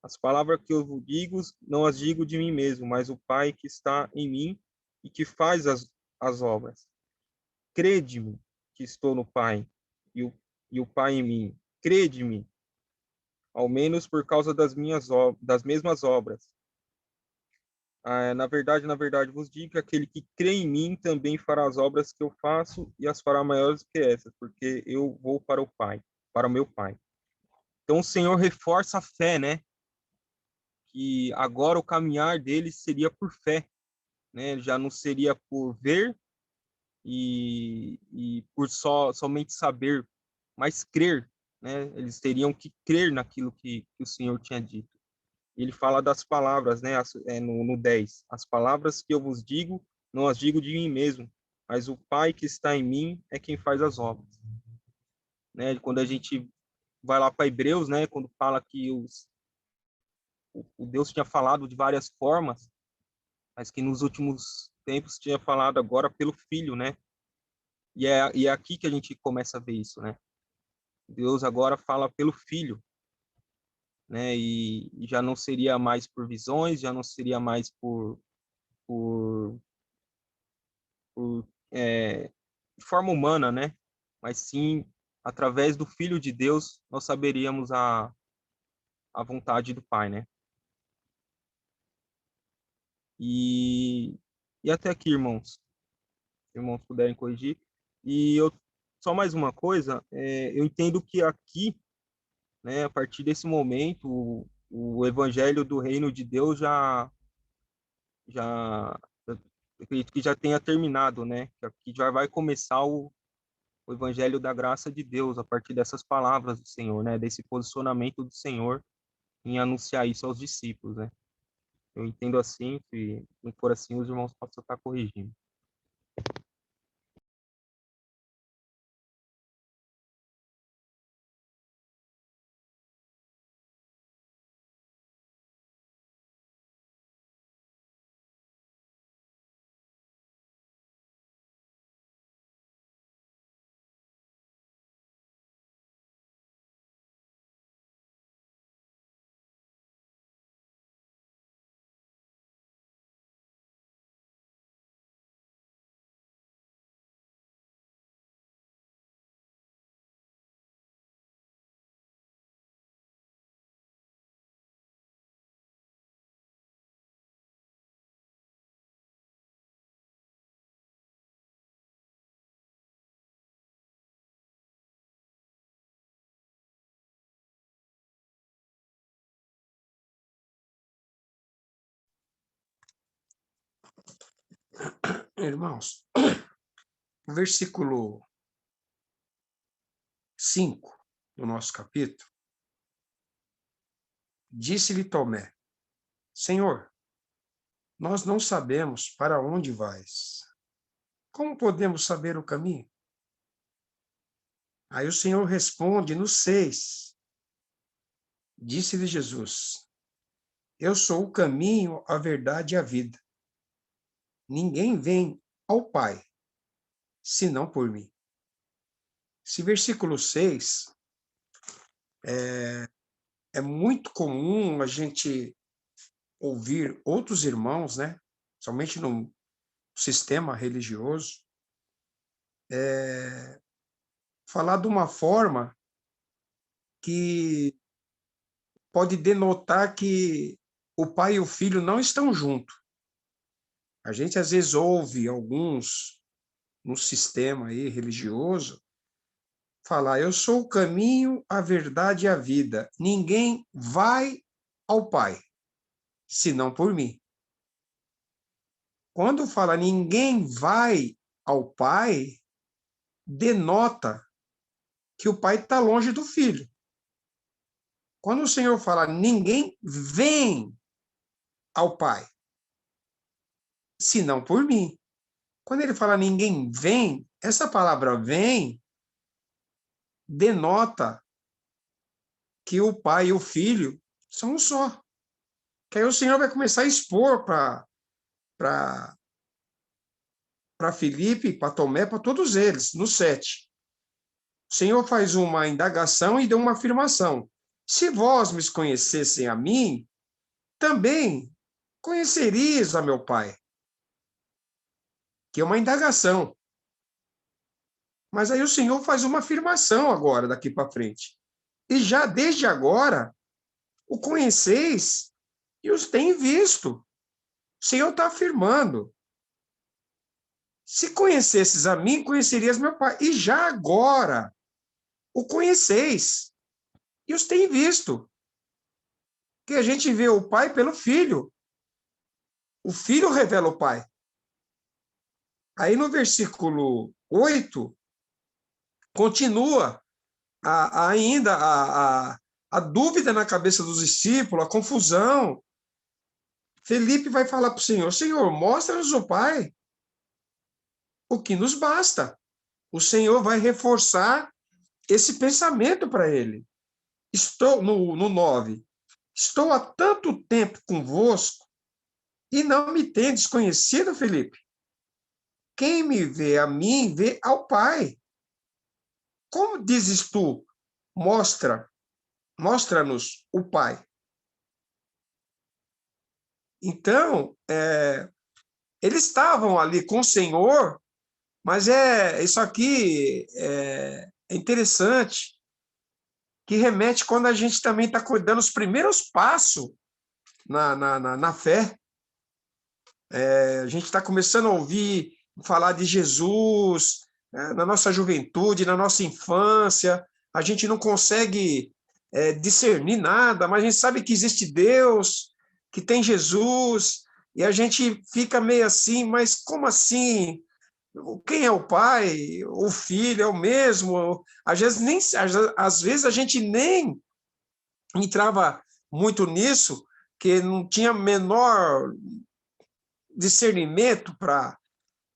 Speaker 2: As palavras que eu vos digo, não as digo de mim mesmo, mas o Pai que está em mim e que faz as obras. Crede-me que estou no Pai e o Pai em mim. Crede-me, ao menos por causa das mesmas obras. Na verdade, vos digo que aquele que crê em mim também fará as obras que eu faço e as fará maiores que essas, porque eu vou para o Pai, para o meu Pai. Então o Senhor reforça a fé, né? Que agora o caminhar deles seria por fé, né? Já não seria por ver, e por somente saber, mas crer, né? Eles teriam que crer naquilo que o Senhor tinha dito. Ele fala das palavras, né? No 10. As palavras que eu vos digo, não as digo de mim mesmo, mas o Pai que está em mim é quem faz as obras. Né? Quando a gente vai lá para Hebreus, né? Quando fala que o Deus tinha falado de várias formas, mas que nos últimos tempos tinha falado agora pelo Filho, né? E é aqui que a gente começa a ver isso, né? Deus agora fala pelo Filho, né? E já não seria mais por visões, já não seria mais por de forma humana, né? Mas sim, através do Filho de Deus, nós saberíamos a vontade do Pai, né? E até aqui, irmãos. Se irmãos puderem corrigir. Só mais uma coisa, eu entendo que aqui, né, a partir desse momento, o evangelho do reino de Deus já eu acredito que já tenha terminado, né? Que aqui já vai começar o evangelho da graça de Deus a partir dessas palavras do Senhor, né? Desse posicionamento do Senhor em anunciar isso aos discípulos, né? Eu entendo assim, se não for assim, os irmãos possam estar corrigindo.
Speaker 4: Irmãos, o versículo 5 do nosso capítulo, disse-lhe Tomé, Senhor, nós não sabemos para onde vais. Como podemos saber o caminho? Aí o Senhor responde no 6. Disse-lhe Jesus, eu sou o caminho, a verdade e a vida. Ninguém vem ao Pai, senão por mim. Esse versículo 6 é muito comum a gente ouvir outros irmãos, né? Somente no sistema religioso, falar de uma forma que pode denotar que o pai e o filho não estão juntos. A gente às vezes ouve alguns no sistema aí religioso falar: eu sou o caminho, a verdade e a vida. Ninguém vai ao Pai, senão por mim. Quando fala ninguém vai ao Pai, denota que o Pai está longe do Filho. Quando o Senhor fala ninguém vem ao Pai, senão por mim. Quando ele fala ninguém vem, essa palavra vem denota que o Pai e o Filho são um só. Que aí o Senhor vai começar a expor para Filipe, para Tomé, para todos eles, no 7. O Senhor faz uma indagação e deu uma afirmação. Se vós me conhecessem a mim, também conhecerias a meu Pai. Que é uma indagação. Mas aí o Senhor faz uma afirmação agora, daqui para frente. E já desde agora, o conheceis e os tem visto. O Senhor está afirmando. Se conhecesses a mim, conhecerias meu Pai. E já agora o conheceis e os tem visto. Que a gente vê o Pai pelo Filho. O Filho revela o Pai. Aí no versículo 8, continua ainda a dúvida na cabeça dos discípulos, a confusão. Felipe vai falar para o Senhor: Senhor, mostra-nos o Pai, o que nos basta. O Senhor vai reforçar esse pensamento para ele. Estou no 9. Estou há tanto tempo convosco e não me tendes conhecido, Felipe. Quem me vê a mim, vê ao Pai. Como dizes tu? Mostra-nos o Pai. Então, eles estavam ali com o Senhor, mas isso aqui é interessante, que remete quando a gente também está dando os primeiros passos na fé. A gente está começando a ouvir falar de Jesus na nossa juventude, na nossa infância. A gente não consegue discernir nada, mas a gente sabe que existe Deus, que tem Jesus, e a gente fica meio assim, mas como assim? Quem é o Pai? O Filho é o mesmo? Às vezes a gente nem entrava muito nisso, que não tinha menor discernimento para...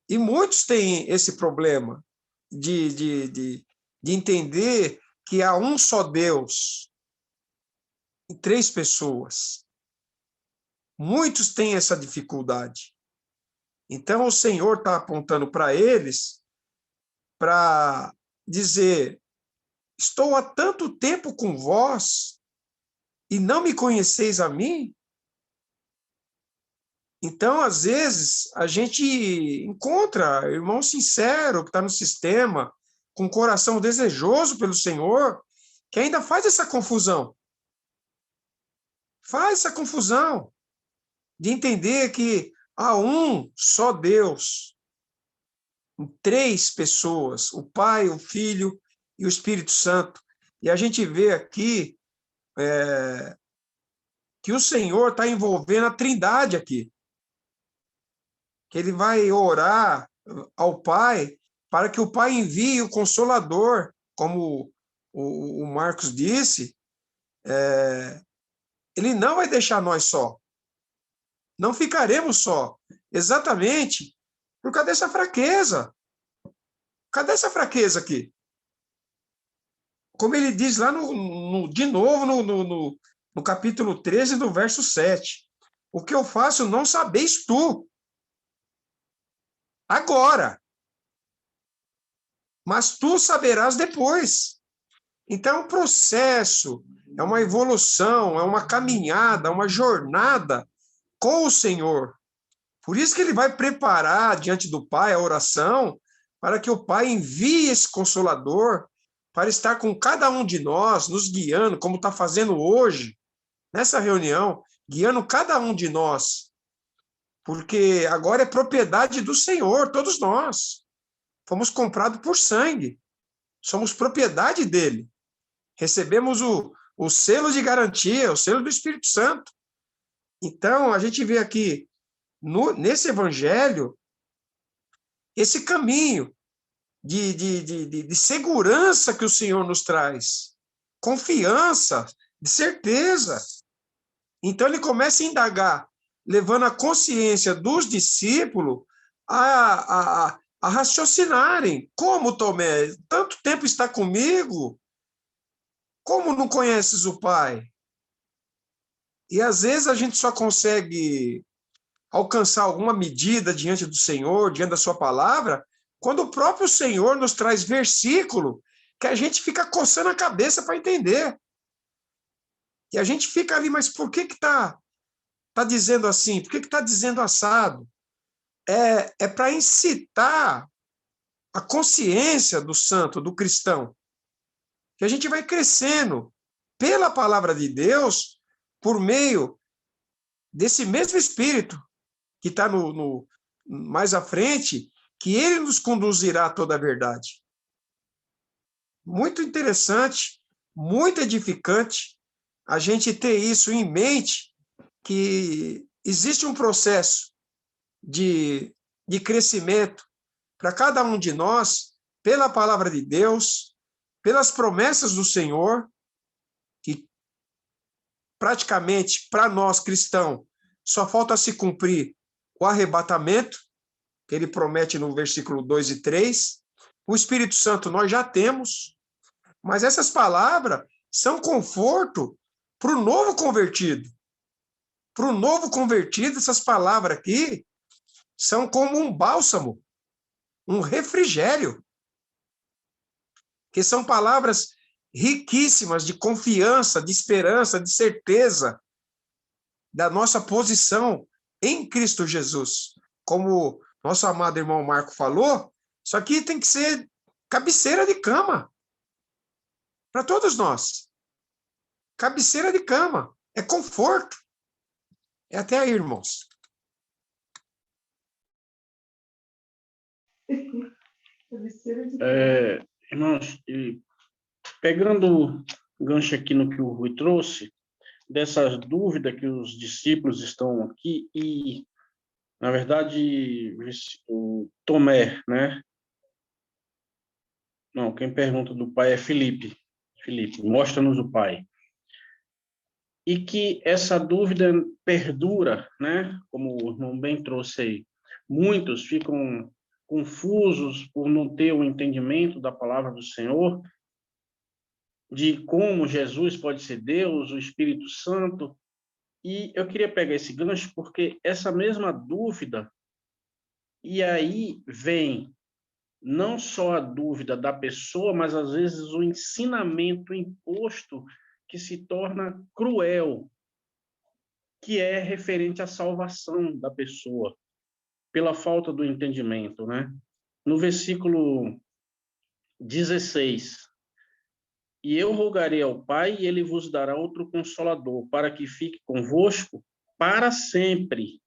Speaker 4: E muitos têm esse problema de entender que há um só Deus em 3 pessoas. Muitos têm essa dificuldade. Então, o Senhor está apontando para eles para dizer: estou há tanto tempo com vós e não me conheceis a mim? Então, às vezes, a gente encontra irmão sincero que está no sistema, com coração desejoso pelo Senhor, que ainda faz essa confusão. Faz essa confusão de entender que há um só Deus, em 3 pessoas, o Pai, o Filho e o Espírito Santo. E a gente vê aqui que o Senhor está envolvendo a Trindade aqui. Que ele vai orar ao Pai para que o Pai envie o Consolador, como o Marcos disse. Ele não vai deixar nós só. Não ficaremos só. Exatamente por causa dessa fraqueza. Cadê essa fraqueza aqui? Como ele diz lá de novo no capítulo 13, do verso 7. O que eu faço não sabeis tu. Agora. Mas tu saberás depois. Então, é um processo, é uma evolução, é uma caminhada, uma jornada com o Senhor. Por isso que ele vai preparar diante do Pai a oração, para que o Pai envie esse Consolador para estar com cada um de nós, nos guiando, como está fazendo hoje, nessa reunião, guiando cada um de nós. Porque agora é propriedade do Senhor, todos nós. Fomos comprados por sangue. Somos propriedade dele. Recebemos o selo de garantia, o selo do Espírito Santo. Então, a gente vê aqui, nesse evangelho, esse caminho de segurança que o Senhor nos traz. Confiança, de certeza. Então, ele começa a indagar, levando a consciência dos discípulos a raciocinarem. Como, Tomé? Tanto tempo está comigo? Como não conheces o Pai? E às vezes a gente só consegue alcançar alguma medida diante do Senhor, diante da sua palavra, quando o próprio Senhor nos traz versículo que a gente fica coçando a cabeça para entender. E a gente fica ali, mas por que está dizendo assim? Por que está dizendo assado? É para incitar a consciência do santo, do cristão, que a gente vai crescendo pela palavra de Deus, por meio desse mesmo Espírito que está mais à frente, que ele nos conduzirá a toda a verdade. Muito interessante, muito edificante a gente ter isso em mente, que existe um processo de crescimento para cada um de nós, pela palavra de Deus, pelas promessas do Senhor, que praticamente para nós cristãos só falta se cumprir o arrebatamento, que ele promete no versículo 2 e 3. O Espírito Santo nós já temos, mas essas palavras são conforto para o novo convertido. Para o novo convertido, essas palavras aqui são como um bálsamo, um refrigério, que são palavras riquíssimas de confiança, de esperança, de certeza da nossa posição em Cristo Jesus. Como nosso amado irmão Marco falou, isso aqui tem que ser cabeceira de cama para todos nós. Cabeceira de cama, é conforto. É até aí, irmãos.
Speaker 3: Irmãos, e pegando o gancho aqui no que o Rui trouxe, dessas dúvidas que os discípulos estão aqui, e, na verdade, o Tomé, né? Não, quem pergunta do pai é Felipe. Felipe, mostra-nos o pai. E que essa dúvida perdura, né? Como o irmão bem trouxe aí. Muitos ficam confusos por não ter o entendimento da palavra do Senhor, de como Jesus pode ser Deus, o Espírito Santo. E eu queria pegar esse gancho porque essa mesma dúvida, e aí vem não só a dúvida da pessoa, mas às vezes o ensinamento imposto que se torna cruel, que é referente à salvação da pessoa, pela falta do entendimento, né? No versículo 16, e eu rogarei ao Pai, e ele vos dará outro Consolador, para que fique convosco para sempre.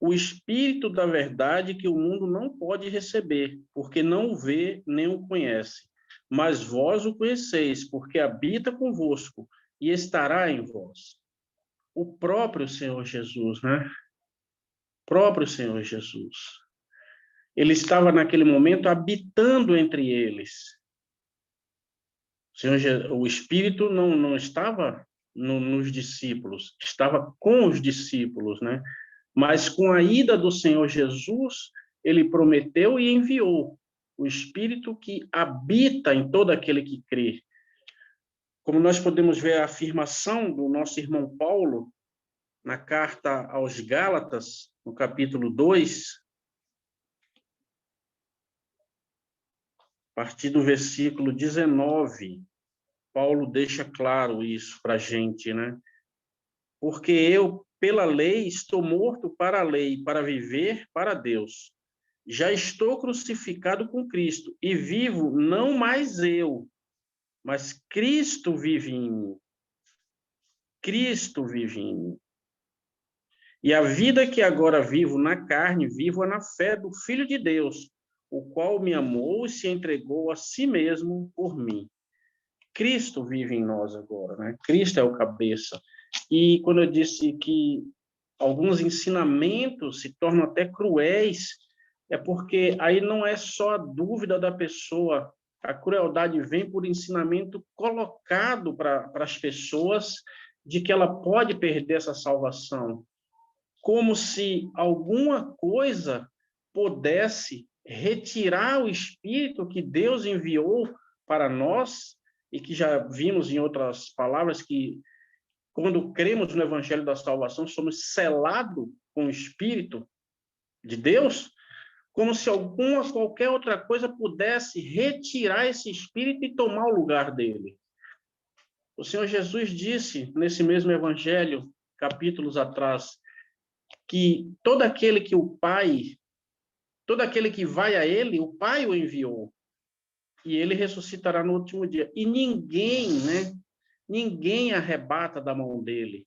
Speaker 3: O Espírito da verdade que o mundo não pode receber, porque não o vê nem o conhece. Mas vós o conheceis, porque habita convosco e estará em vós. O próprio Senhor Jesus, né? O próprio Senhor Jesus. Ele estava naquele momento habitando entre eles. O Espírito não estava nos discípulos, estava com os discípulos, né? Mas com a ida do Senhor Jesus, ele prometeu e enviou o Espírito que habita em todo aquele que crê. Como nós podemos ver a afirmação do nosso irmão Paulo, na carta aos Gálatas, no capítulo 2, a partir do versículo 19, Paulo deixa claro isso para a gente, né? Porque eu, pela lei, estou morto para a lei, para viver para Deus. Já estou crucificado com Cristo, e vivo não mais eu, mas Cristo vive em mim. Cristo vive em mim. E a vida que agora vivo na carne, vivo na fé do Filho de Deus, o qual me amou e se entregou a si mesmo por mim. Cristo vive em nós agora, né? Cristo é o cabeça. E quando eu disse que alguns ensinamentos se tornam até cruéis, é porque aí não é só a dúvida da pessoa, a crueldade vem por ensinamento colocado para as pessoas de que ela pode perder essa salvação, como se alguma coisa pudesse retirar o Espírito que Deus enviou para nós, e que já vimos em outras palavras que quando cremos no Evangelho da Salvação, somos selados com o Espírito de Deus, como se qualquer outra coisa pudesse retirar esse Espírito e tomar o lugar dele. O Senhor Jesus disse, nesse mesmo Evangelho, capítulos atrás, que todo aquele que o Pai, todo aquele que vai a ele, o Pai o enviou, e ele ressuscitará no último dia. E ninguém, né? Ninguém arrebata da mão dele.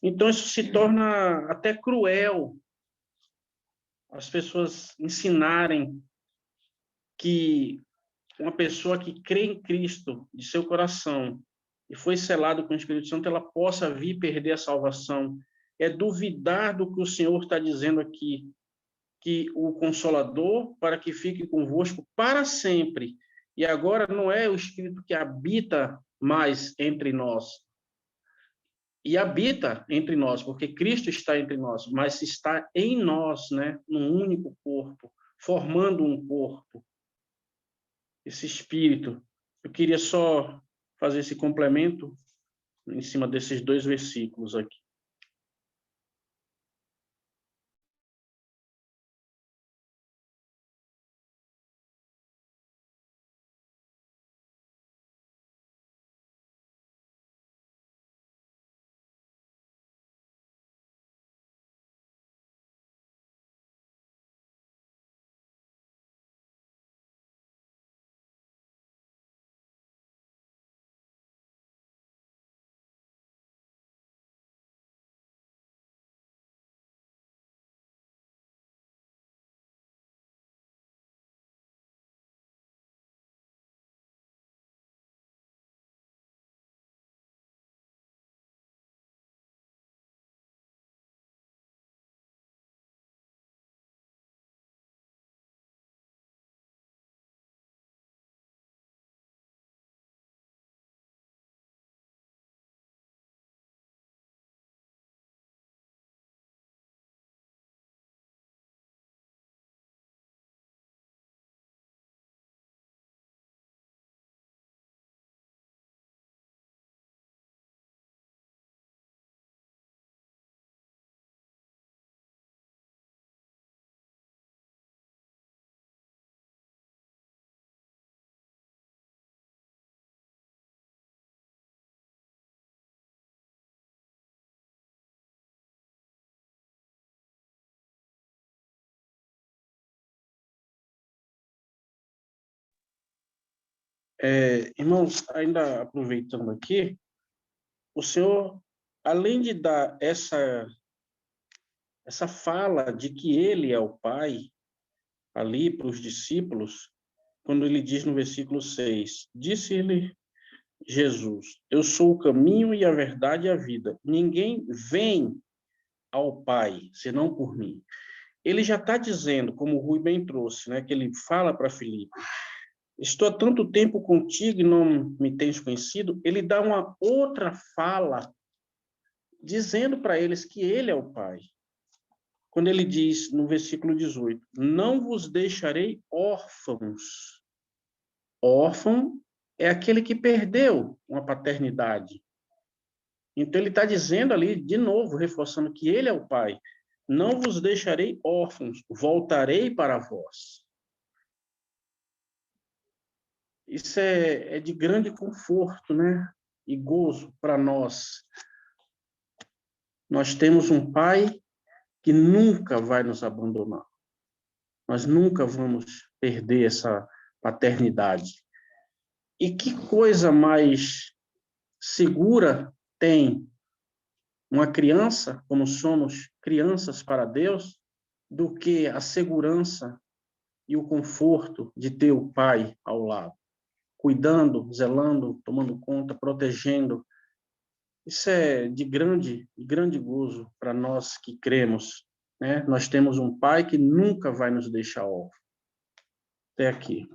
Speaker 3: Então, isso se torna até cruel, as pessoas ensinarem que uma pessoa que crê em Cristo de seu coração e foi selado com o Espírito Santo, ela possa vir perder a salvação. É duvidar do que o Senhor está dizendo aqui. que o Consolador, para que fique convosco para sempre. E agora não é o Espírito que habita mais entre nós, e habita entre nós, porque Cristo está entre nós, mas está em nós, né, num único corpo, formando um corpo. Esse Espírito. Eu queria só fazer esse complemento em cima desses 2 versículos aqui. Irmãos, ainda aproveitando aqui, o Senhor, além de dar essa fala de que Ele é o Pai, ali para os discípulos, quando ele diz no versículo 6, disse-lhe Jesus, eu sou o caminho e a verdade e a vida. Ninguém vem ao Pai, senão por mim. Ele já está dizendo, como o Rui bem trouxe, né, que ele fala para Filipe, estou há tanto tempo contigo e não me tens conhecido. Ele dá uma outra fala, dizendo para eles que ele é o Pai. Quando ele diz, no versículo 18, não vos deixarei órfãos. Órfão é aquele que perdeu uma paternidade. Então, ele está dizendo ali, de novo, reforçando que ele é o Pai. Não vos deixarei órfãos, voltarei para vós. Isso é de grande conforto, né? E gozo para nós. Nós temos um Pai que nunca vai nos abandonar. Nós nunca vamos perder essa paternidade. E que coisa mais segura tem uma criança, como somos crianças para Deus, do que a segurança e o conforto de ter o Pai ao lado, cuidando, zelando, tomando conta, protegendo. Isso é de grande gozo para nós que cremos, né? Nós temos um Pai que nunca vai nos deixar órfãos. Até aqui.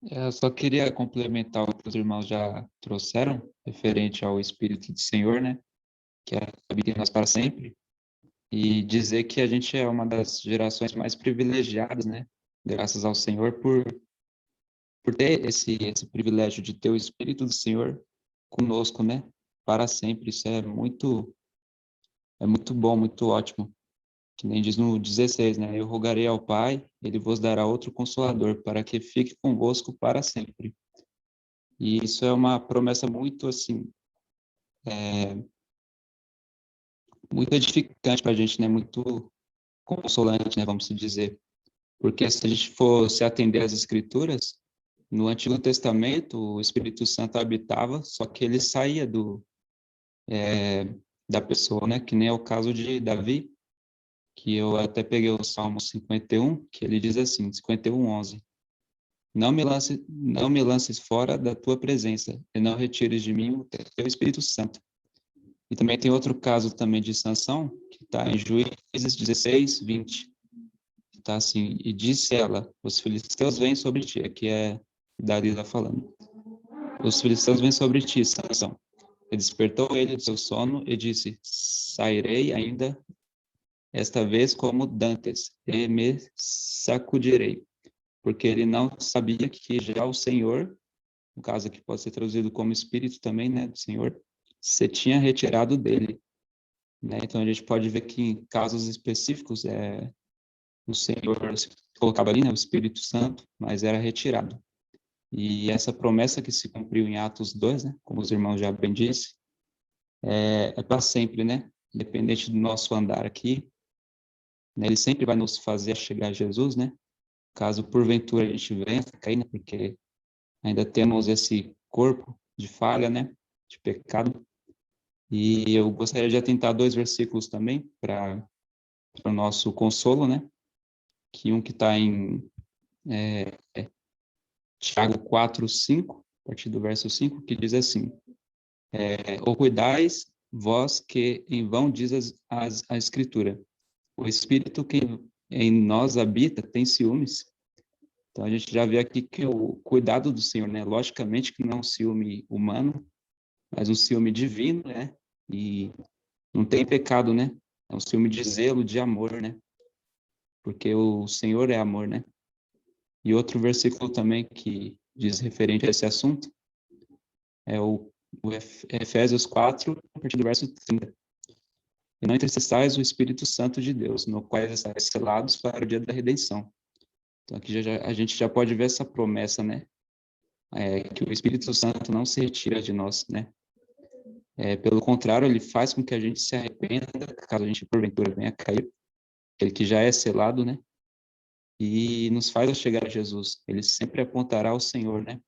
Speaker 8: Eu só queria complementar o que os irmãos já trouxeram, referente ao Espírito do Senhor, né? Que habita em nós para sempre. E dizer que a gente é uma das gerações mais privilegiadas, né? Graças ao Senhor por ter esse privilégio de ter o Espírito do Senhor conosco, né? Para sempre. Isso é muito bom, muito ótimo. Que nem diz no 16, né? Eu rogarei ao Pai, ele vos dará outro consolador, para que fique convosco para sempre. E isso é uma promessa muito, assim, muito edificante para a gente, né? Muito consolante, né? Vamos dizer. Porque se a gente for se atender às Escrituras, no Antigo Testamento, o Espírito Santo habitava, só que ele saía da pessoa, né? Que nem é o caso de Davi, que eu até peguei o Salmo 51, que ele diz assim, 51:11. Não me lances fora da tua presença, e não retires de mim o teu Espírito Santo. E também tem outro caso também de Sansão, que está em Juízes 16:20. Está assim, e disse ela, os filisteus vêm sobre ti, aqui é Dalila falando. Os filisteus vêm sobre ti, Sansão. E despertou ele do seu sono e disse, sairei ainda esta vez como dantes, e me sacudirei. Porque ele não sabia que já o Senhor, no caso aqui pode ser traduzido como Espírito também, né, do Senhor, se tinha retirado dele. Né? Então a gente pode ver que em casos específicos o Senhor se colocava ali, né, o Espírito Santo, mas era retirado. E essa promessa que se cumpriu em Atos 2, né, como os irmãos já bem disse, é para sempre, né? Independente do nosso andar aqui, né, ele sempre vai nos fazer chegar a Jesus, né? Caso porventura a gente venha a cair, né, porque ainda temos esse corpo de falha, né, de pecado. E eu gostaria de atentar 2 versículos também para o nosso consolo, né? Que um que está em Tiago 4:5, a partir do verso 5, que diz assim, ou cuidais vós que em vão diz a Escritura, o Espírito que em nós habita tem ciúmes. Então a gente já vê aqui que o cuidado do Senhor, né? Logicamente que não é um ciúme humano, mas um ciúme divino, né? E não tem pecado, né? É um ciúme de zelo, de amor, né? Porque o Senhor é amor, né? E outro versículo também que diz referente a esse assunto é o Efésios 4, a partir do verso 30. E não entristeçais o Espírito Santo de Deus, no qual estáis selados para o dia da redenção. Então aqui a gente já pode ver essa promessa, né? Que o Espírito Santo não se retira de nós, né? Pelo contrário, ele faz com que a gente se arrependa, caso a gente porventura venha a cair, ele que já é selado, né? E nos faz chegar a Jesus. Ele sempre apontará ao Senhor, né?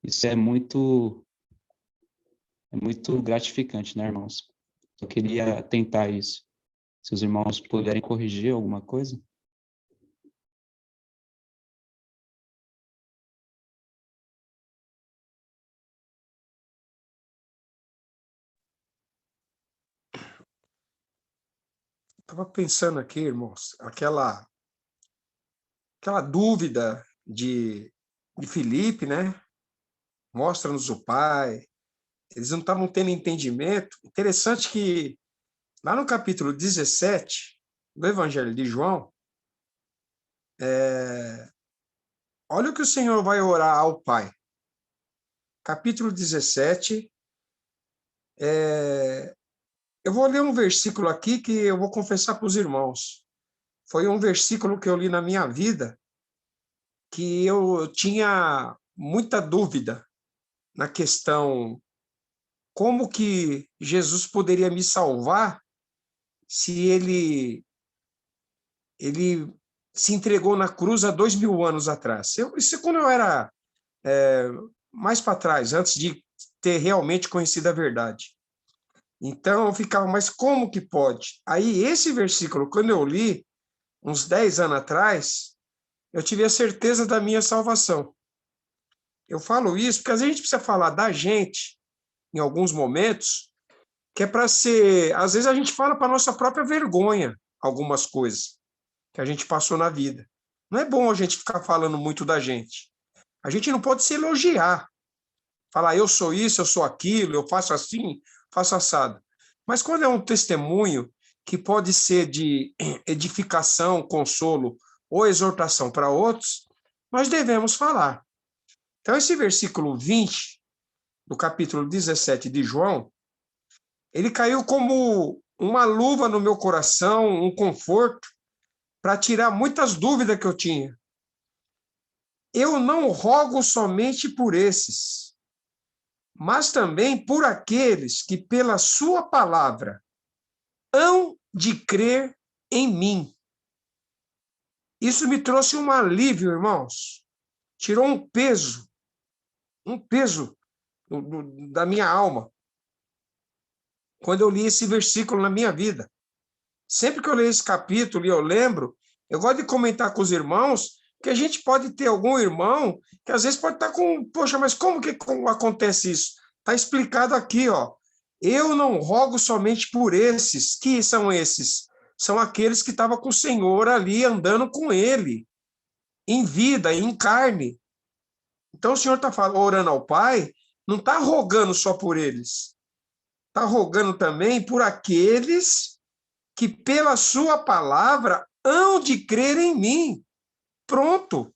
Speaker 8: Isso é muito gratificante, né, irmãos? Eu queria tentar isso. Se os irmãos puderem corrigir alguma coisa.
Speaker 4: Estava pensando aqui, irmãos, aquela dúvida de Filipe, né? Mostra-nos o Pai. Eles não estavam tendo entendimento. Interessante que lá no capítulo 17 do Evangelho de João, olha o que o Senhor vai orar ao Pai. Capítulo 17, eu vou ler um versículo aqui que eu vou confessar para os irmãos. Foi um versículo que eu li na minha vida que eu tinha muita dúvida na questão como que Jesus poderia me salvar se ele se entregou na cruz há 2000 anos atrás. Isso é quando eu era mais para trás, antes de ter realmente conhecido a verdade. Então eu ficava, mas como que pode? Aí esse versículo, quando eu li, uns 10 anos atrás, eu tive a certeza da minha salvação. Eu falo isso porque às vezes a gente precisa falar da gente, em alguns momentos, que é para ser... Às vezes a gente fala para nossa própria vergonha algumas coisas que a gente passou na vida. Não é bom a gente ficar falando muito da gente. A gente não pode se elogiar. Falar, eu sou isso, eu sou aquilo, eu faço assim, faço assado. Mas quando é um testemunho que pode ser de edificação, consolo ou exortação para outros, nós devemos falar. Então, esse versículo 20, do capítulo 17 de João, ele caiu como uma luva no meu coração, um conforto, para tirar muitas dúvidas que eu tinha. Eu não rogo somente por esses, mas também por aqueles que, pela sua palavra, hão de crer em mim. Isso me trouxe um alívio, irmãos. Tirou um peso da minha alma, quando eu li esse versículo na minha vida. Sempre que eu leio esse capítulo e eu lembro, eu gosto de comentar com os irmãos, que a gente pode ter algum irmão que às vezes pode estar com, poxa, mas como que acontece isso? Está explicado aqui, ó. Eu não rogo somente por esses. Que são esses? São aqueles que estavam com o Senhor ali, andando com ele, em vida, em carne. Então o Senhor está orando ao Pai, não está rogando só por eles. Está rogando também por aqueles que pela sua palavra hão de crer em mim. Pronto,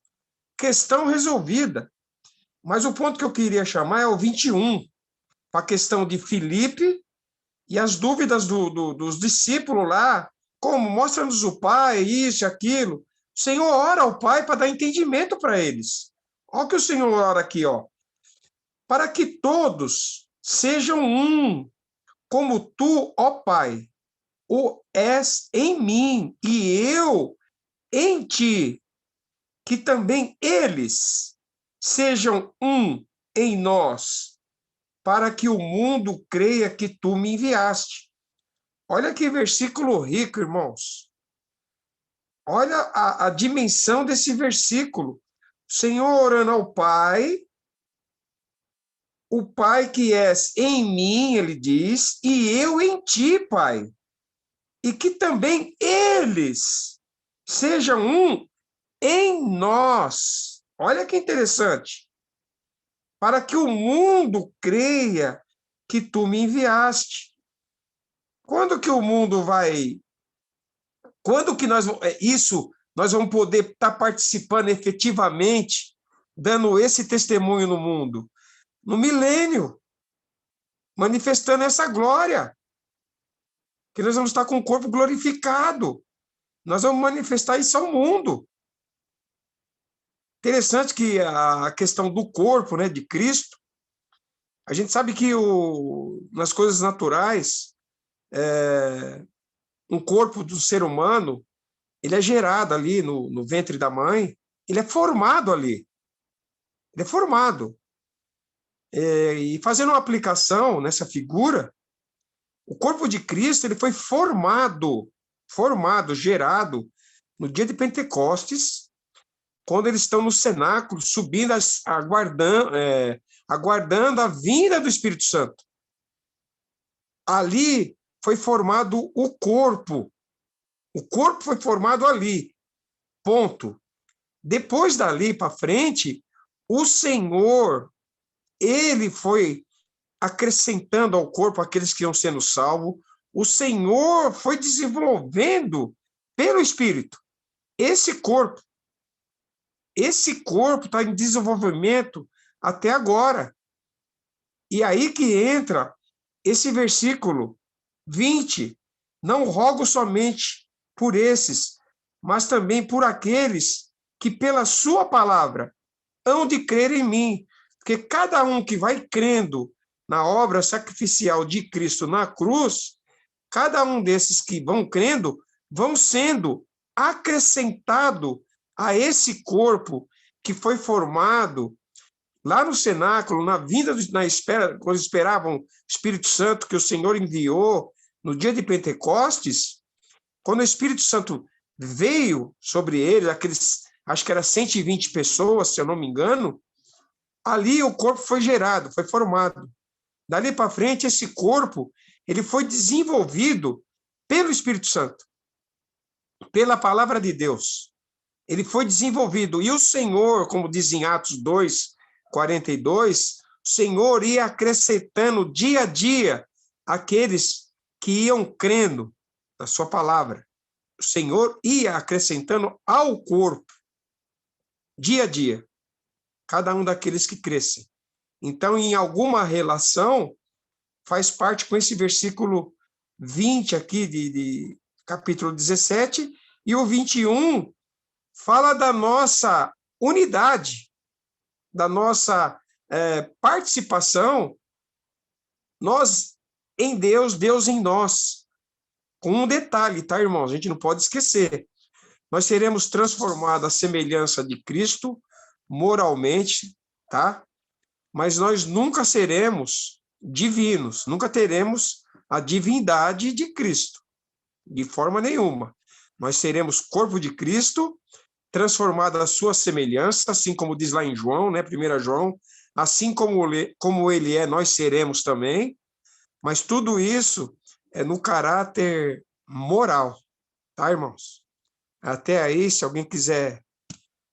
Speaker 4: questão resolvida. Mas o ponto que eu queria chamar é o 21, a questão de Filipe e as dúvidas dos discípulos lá, como mostra-nos o Pai, isso, aquilo. O Senhor ora ao Pai para dar entendimento para eles. Olha o que o Senhor ora aqui, ó. Para que todos sejam um, como tu, ó Pai, o és em mim e eu em ti, que também eles sejam um em nós, para que o mundo creia que tu me enviaste. Olha que versículo rico, irmãos. Olha a dimensão desse versículo. O Senhor orando ao Pai, o Pai que és em mim, ele diz, e eu em ti, Pai. E que também eles sejam um em nós. Olha que interessante. Para que o mundo creia que tu me enviaste. Quando que o mundo vai... Quando que nós vamos poder estar participando efetivamente, dando esse testemunho no mundo? No milênio, manifestando essa glória. Que nós vamos estar com o corpo glorificado. Nós vamos manifestar isso ao mundo. Interessante que a questão do corpo, né, de Cristo, a gente sabe que nas coisas naturais, um corpo do ser humano, ele é gerado ali no ventre da mãe, ele é formado ali. Ele é formado. E fazendo uma aplicação nessa figura, o corpo de Cristo ele foi formado, gerado, no dia de Pentecostes, quando eles estão no cenáculo, subindo, aguardando a vinda do Espírito Santo. Ali foi formado o corpo. O corpo foi formado ali. Ponto. Depois dali para frente, o Senhor, ele foi acrescentando ao corpo aqueles que iam sendo salvos. O Senhor foi desenvolvendo pelo Espírito esse corpo. Esse corpo está em desenvolvimento até agora. E aí que entra esse versículo 20. Não rogo somente por esses, mas também por aqueles que pela sua palavra hão de crer em mim. Porque cada um que vai crendo na obra sacrificial de Cristo na cruz, cada um desses que vão crendo, vão sendo acrescentado a esse corpo que foi formado lá no cenáculo, na espera, quando esperavam o Espírito Santo que o Senhor enviou no dia de Pentecostes, quando o Espírito Santo veio sobre ele, acho que era 120 pessoas, se eu não me engano, ali o corpo foi gerado, foi formado. Dali para frente, esse corpo ele foi desenvolvido pelo Espírito Santo, pela palavra de Deus. ele foi desenvolvido. E o Senhor, como diz em Atos 2, 42, o Senhor ia acrescentando dia a dia aqueles que iam crendo na sua palavra. O Senhor ia acrescentando ao corpo, dia a dia, cada um daqueles que crescem. Então, em alguma relação, faz parte com esse versículo 20 aqui de capítulo 17, e o 21 fala da nossa unidade, da nossa participação, nós em Deus, Deus em nós. Com um detalhe, tá, irmãos? A gente não pode esquecer. Nós seremos transformados à semelhança de Cristo, moralmente, tá? Mas nós nunca seremos divinos, nunca teremos a divindade de Cristo, de forma nenhuma. Nós seremos corpo de Cristo, transformado à sua semelhança, assim como diz lá em João, né, 1 João, assim como ele é, nós seremos também, mas tudo isso é no caráter moral, tá, irmãos? Até aí, se alguém quiser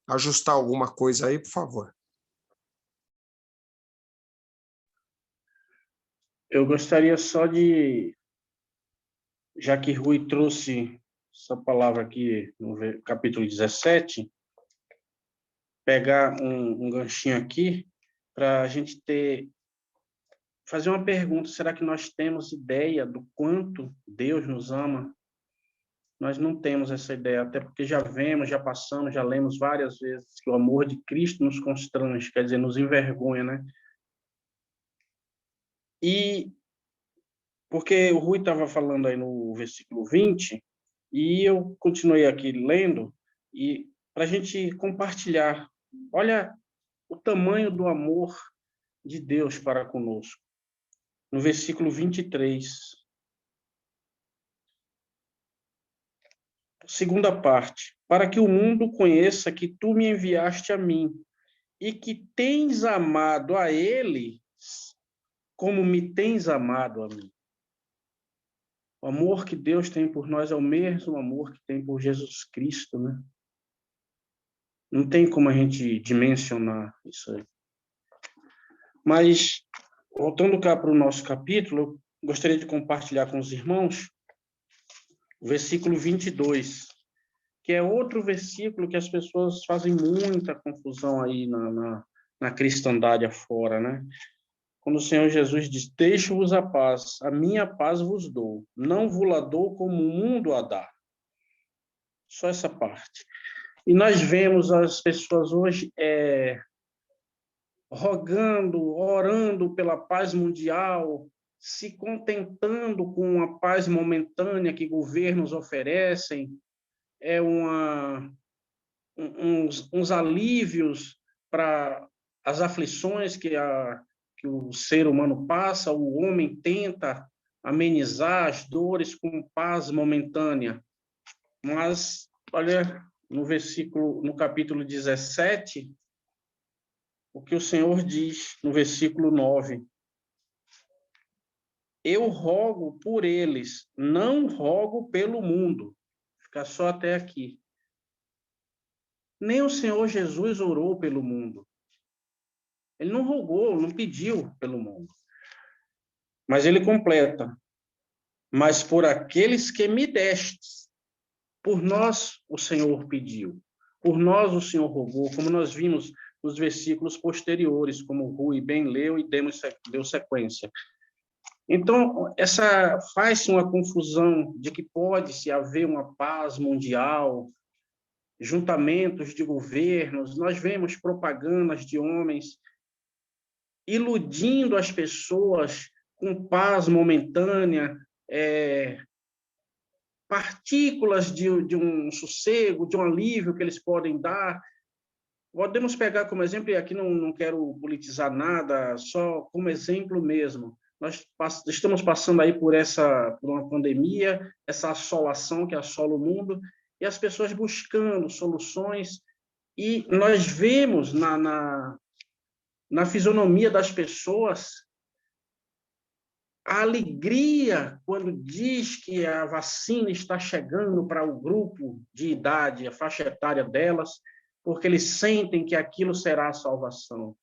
Speaker 4: ajustar alguma coisa aí, por favor.
Speaker 3: Eu gostaria só de, já que Rui trouxe essa palavra aqui no capítulo 17, pegar um ganchinho aqui para a gente fazer uma pergunta: será que nós temos ideia do quanto Deus nos ama? Nós não temos essa ideia, até porque já vemos, já passamos, já lemos várias vezes que o amor de Cristo nos constrange, quer dizer, nos envergonha, né? E porque o Rui estava falando aí no versículo 20, e eu continuei aqui lendo, e para a gente compartilhar, olha o tamanho do amor de Deus para conosco. No versículo 23, segunda parte: para que o mundo conheça que tu me enviaste a mim, e que tens amado a ele como me tens amado a mim. O amor que Deus tem por nós é o mesmo amor que tem por Jesus Cristo, né? Não tem como a gente dimensionar isso aí. Mas, voltando cá para o nosso capítulo, eu gostaria de compartilhar com os irmãos o versículo 22, que é outro versículo que as pessoas fazem muita confusão aí na cristandade afora, né? Quando o Senhor Jesus diz: deixo-vos a paz, a minha paz vos dou, não vos la dou como o mundo a dá. Só essa parte. E nós vemos as pessoas hoje rogando, orando pela paz mundial, se contentando com a paz momentânea que governos oferecem, uns alívios para as aflições que o ser humano passa. O homem tenta amenizar as dores com paz momentânea. Mas, olha, no capítulo 17, o que o Senhor diz no versículo 9: eu rogo por eles, não rogo pelo mundo. Fica só até aqui. Nem o Senhor Jesus orou pelo mundo. Ele não rogou, não pediu pelo mundo. Mas ele completa: mas por aqueles que me destes, por nós o Senhor pediu, por nós o Senhor rogou, como nós vimos nos versículos posteriores, como o Rui bem leu e deu sequência. Então, faz-se uma confusão de que pode-se haver uma paz mundial, juntamentos de governos. Nós vemos propagandas de homens iludindo as pessoas com paz momentânea, partículas de um sossego, de um alívio que eles podem dar. Podemos pegar como exemplo, e aqui não quero politizar nada, só como exemplo mesmo. Nós estamos passando aí por uma pandemia, essa assolação que assola o mundo, e as pessoas buscando soluções, e nós vemos na fisionomia das pessoas a alegria quando diz que a vacina está chegando para o grupo de idade, a faixa etária delas, porque eles sentem que aquilo será a salvação.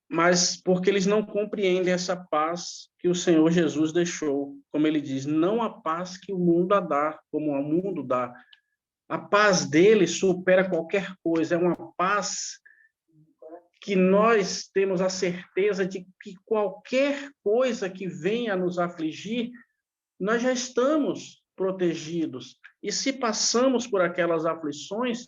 Speaker 3: Mas porque eles não compreendem essa paz que o Senhor Jesus deixou. Como ele diz, não a paz que o mundo dá, como o mundo dá. A paz dele supera qualquer coisa, é uma paz que nós temos a certeza de que qualquer coisa que venha nos afligir, nós já estamos protegidos. E se passamos por aquelas aflições,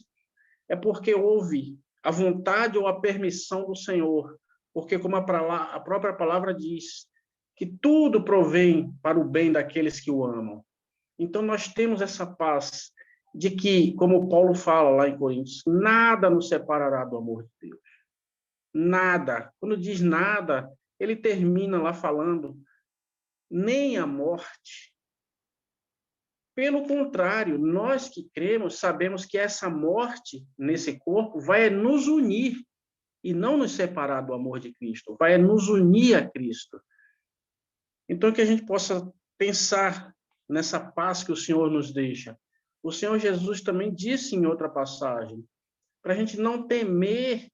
Speaker 3: é porque houve a vontade ou a permissão do Senhor. Porque, como a própria palavra diz, que tudo provém para o bem daqueles que o amam. Então, nós temos essa paz de que, como Paulo fala lá em Coríntios, nada nos separará do amor de Deus. Nada. Quando diz nada, ele termina lá falando, nem a morte. Pelo contrário, nós que cremos, sabemos que essa morte nesse corpo vai nos unir e não nos separar do amor de Cristo, vai nos unir a Cristo. Então, que a gente possa pensar nessa paz que o Senhor nos deixa. O Senhor Jesus também disse em outra passagem, para a gente não temer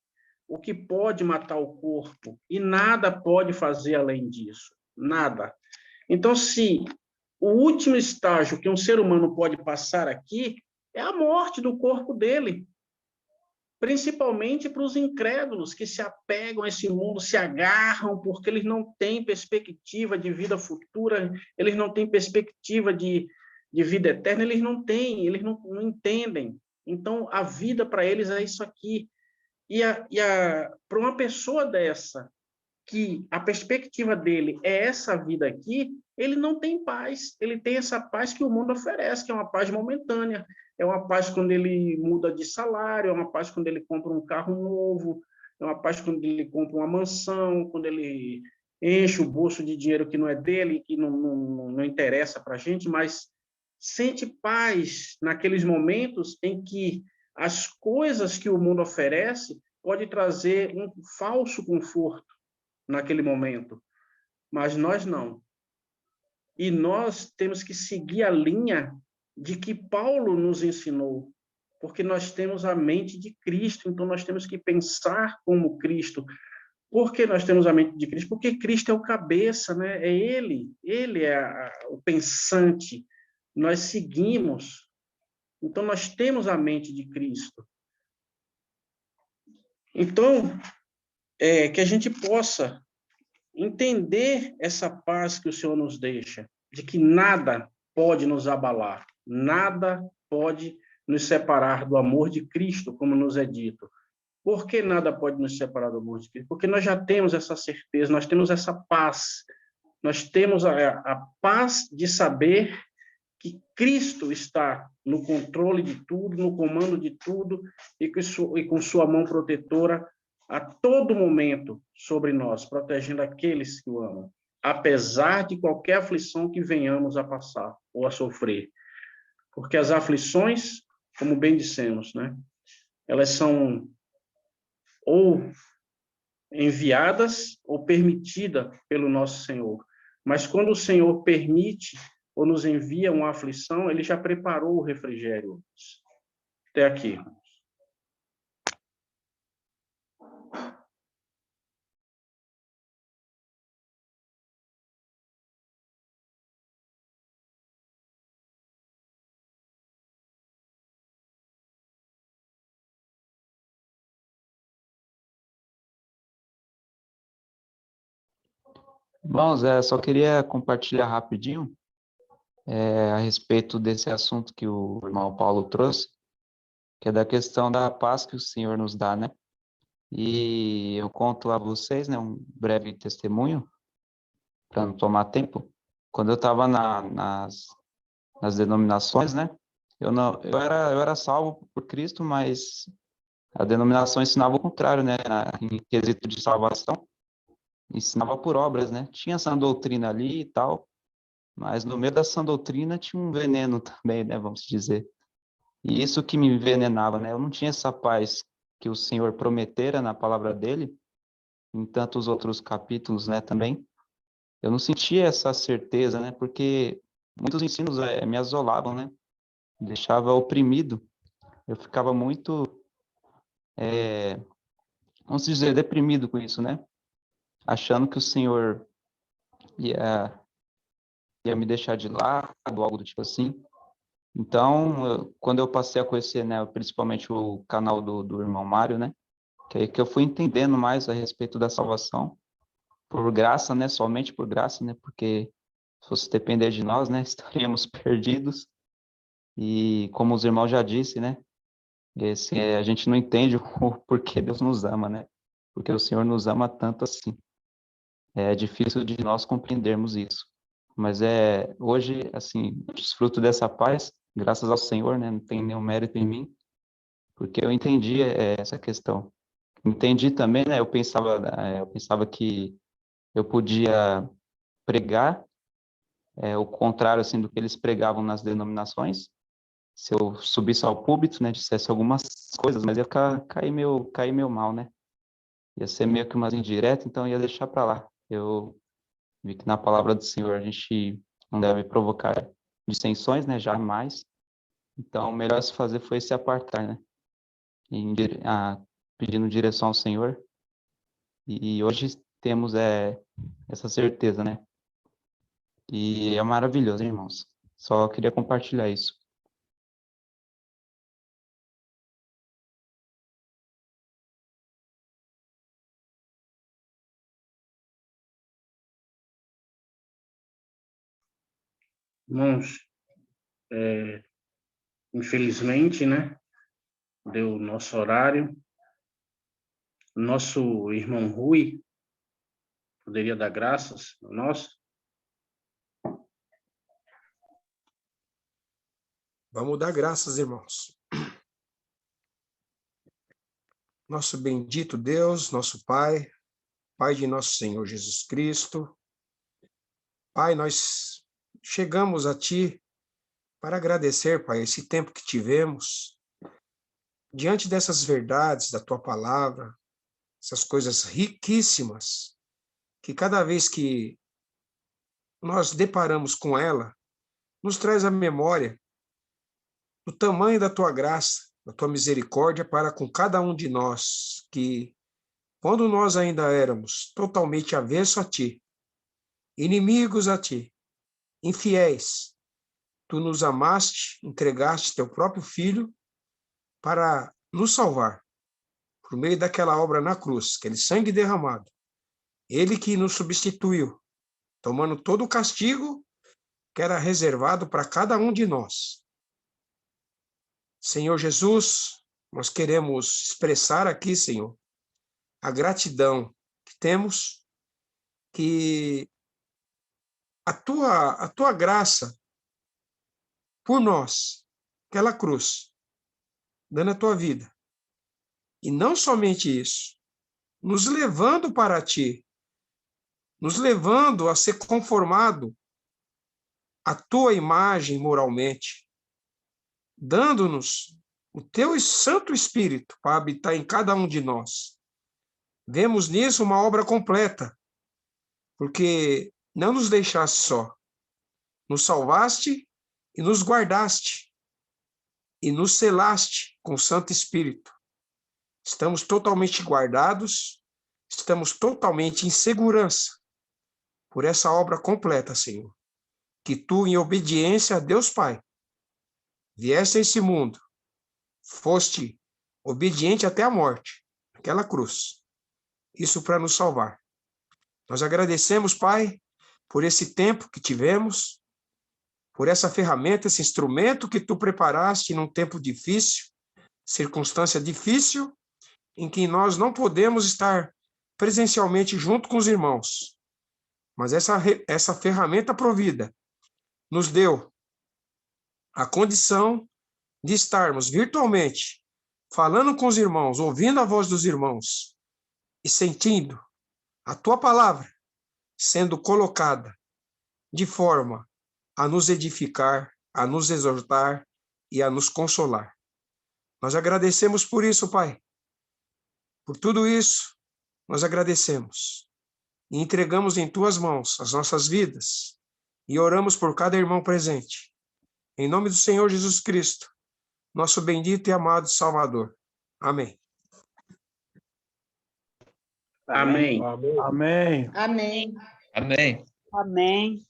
Speaker 3: o que pode matar o corpo, e nada pode fazer além disso, nada. Então, se o último estágio que um ser humano pode passar aqui é a morte do corpo dele, principalmente para os incrédulos que se apegam a esse mundo, se agarram porque eles não têm perspectiva de vida futura, eles não têm perspectiva de vida eterna, eles não têm, eles não entendem. Então, a vida para eles é isso aqui. Para uma pessoa dessa, que a perspectiva dele é essa vida aqui, ele não tem paz. Ele tem essa paz que o mundo oferece, que é uma paz momentânea. É uma paz quando ele muda de salário, é uma paz quando ele compra um carro novo, é uma paz quando ele compra uma mansão, quando ele enche o bolso de dinheiro que não é dele, que não interessa para a gente, mas sente paz naqueles momentos em que as coisas que o mundo oferece pode trazer um falso conforto naquele momento, mas nós não. E nós temos que seguir a linha de que Paulo nos ensinou, porque nós temos a mente de Cristo, então nós temos que pensar como Cristo. Por que nós temos a mente de Cristo? Porque Cristo é o cabeça, né? É ele é o pensante. Nós seguimos. Então nós temos a mente de Cristo. Então, que a gente possa entender essa paz que o Senhor nos deixa, de que nada pode nos abalar, nada pode nos separar do amor de Cristo, como nos é dito. Por que nada pode nos separar do amor de Cristo? Porque nós já temos essa certeza, nós temos essa paz, nós temos a paz de saber que Cristo está no controle de tudo, no comando de tudo, e com sua mão protetora a todo momento sobre nós, protegendo aqueles que o amam, apesar de qualquer aflição que venhamos a passar ou a sofrer. Porque as aflições, como bem dissemos, né, elas são ou enviadas ou permitidas pelo nosso Senhor. Mas quando o Senhor permite ou nos envia uma aflição, ele já preparou o refrigério. Até aqui.
Speaker 8: Irmãos, só queria compartilhar rapidinho a respeito desse assunto que o irmão Paulo trouxe, que é da questão da paz que o Senhor nos dá, né? E eu conto a vocês, né, um breve testemunho, para não tomar tempo. Quando eu estava nas denominações, né, eu era salvo por Cristo, mas a denominação ensinava o contrário, né, em quesito de salvação, ensinava por obras, né? Tinha essa doutrina ali e tal, mas no meio dessa doutrina tinha um veneno também, né, vamos dizer. E isso que me envenenava, né? Eu não tinha essa paz que o Senhor prometera na palavra dele, em tantos outros capítulos, né, também, eu não sentia essa certeza, né, porque muitos ensinos me isolavam, né, me deixava oprimido. Eu ficava muito, vamos dizer, deprimido com isso, né, achando que o Senhor ia me deixar de lado, algo do tipo assim. Então, quando eu passei a conhecer, né, principalmente o canal do irmão Mário, né, que eu fui entendendo mais a respeito da salvação, por graça, né, somente por graça, né, porque se fosse depender de nós, né, estaríamos perdidos. E como os irmãos já disse, né, a gente não entende o porquê Deus nos ama, né, porque o Senhor nos ama tanto assim. É difícil de nós compreendermos isso. Mas hoje, assim, eu desfruto dessa paz, graças ao Senhor, né, não tem nenhum mérito em mim, porque eu entendi essa questão. Entendi também, né, eu pensava que eu podia pregar o contrário, assim, do que eles pregavam nas denominações. Se eu subisse ao púlpito, né, dissesse algumas coisas, mas ia cair meio mal, né? Ia ser meio que umas indiretas, então ia deixar para lá. Eu vi que na palavra do Senhor a gente não deve provocar dissensões, né, jamais. Então, o melhor a se fazer foi se apartar, né? Pedindo direção ao Senhor. E hoje temos essa certeza, né? E é maravilhoso, hein, irmãos. Só queria compartilhar isso.
Speaker 3: Irmãos, infelizmente, né, deu o nosso horário. Nosso irmão Rui poderia dar graças a nós?
Speaker 4: Vamos dar graças, irmãos. Nosso bendito Deus, nosso Pai, Pai de nosso Senhor Jesus Cristo. Pai, nós chegamos a Ti para agradecer, Pai, esse tempo que tivemos diante dessas verdades da Tua palavra, essas coisas riquíssimas, que cada vez que nós deparamos com ela, nos traz a memória do tamanho da Tua graça, da Tua misericórdia para com cada um de nós, que quando nós ainda éramos totalmente avesso a Ti, inimigos a Ti, infiéis, Tu nos amaste, entregaste Teu próprio Filho para nos salvar, por meio daquela obra na cruz, aquele sangue derramado. Ele que nos substituiu, tomando todo o castigo que era reservado para cada um de nós. Senhor Jesus, nós queremos expressar aqui, Senhor, a gratidão que temos, que a tua graça por nós, aquela cruz, dando a tua vida. E não somente isso, nos levando para ti, nos levando a ser conformado à tua imagem moralmente, dando-nos o teu Santo Espírito para habitar em cada um de nós. Vemos nisso uma obra completa, porque não nos deixaste só, nos salvaste e nos guardaste, e nos selaste com o Santo Espírito. Estamos totalmente guardados, estamos totalmente em segurança por essa obra completa, Senhor, que tu, em obediência a Deus Pai, vieste a esse mundo, foste obediente até a morte, aquela cruz, isso para nos salvar. Nós agradecemos, Pai, por esse tempo que tivemos, por essa ferramenta, esse instrumento que tu preparaste num tempo difícil, circunstância difícil, em que nós não podemos estar presencialmente junto com os irmãos. Mas essa ferramenta provida nos deu a condição de estarmos virtualmente falando com os irmãos, ouvindo a voz dos irmãos e sentindo a tua palavra sendo colocada de forma a nos edificar, a nos exortar e a nos consolar. Nós agradecemos por isso, Pai, por tudo isso, nós agradecemos e entregamos em tuas mãos as nossas vidas e oramos por cada irmão presente. Em nome do Senhor Jesus Cristo, nosso bendito e amado Salvador. Amém.
Speaker 3: Amém.
Speaker 9: Amém.
Speaker 1: Amém.
Speaker 8: Amém.
Speaker 1: Amém.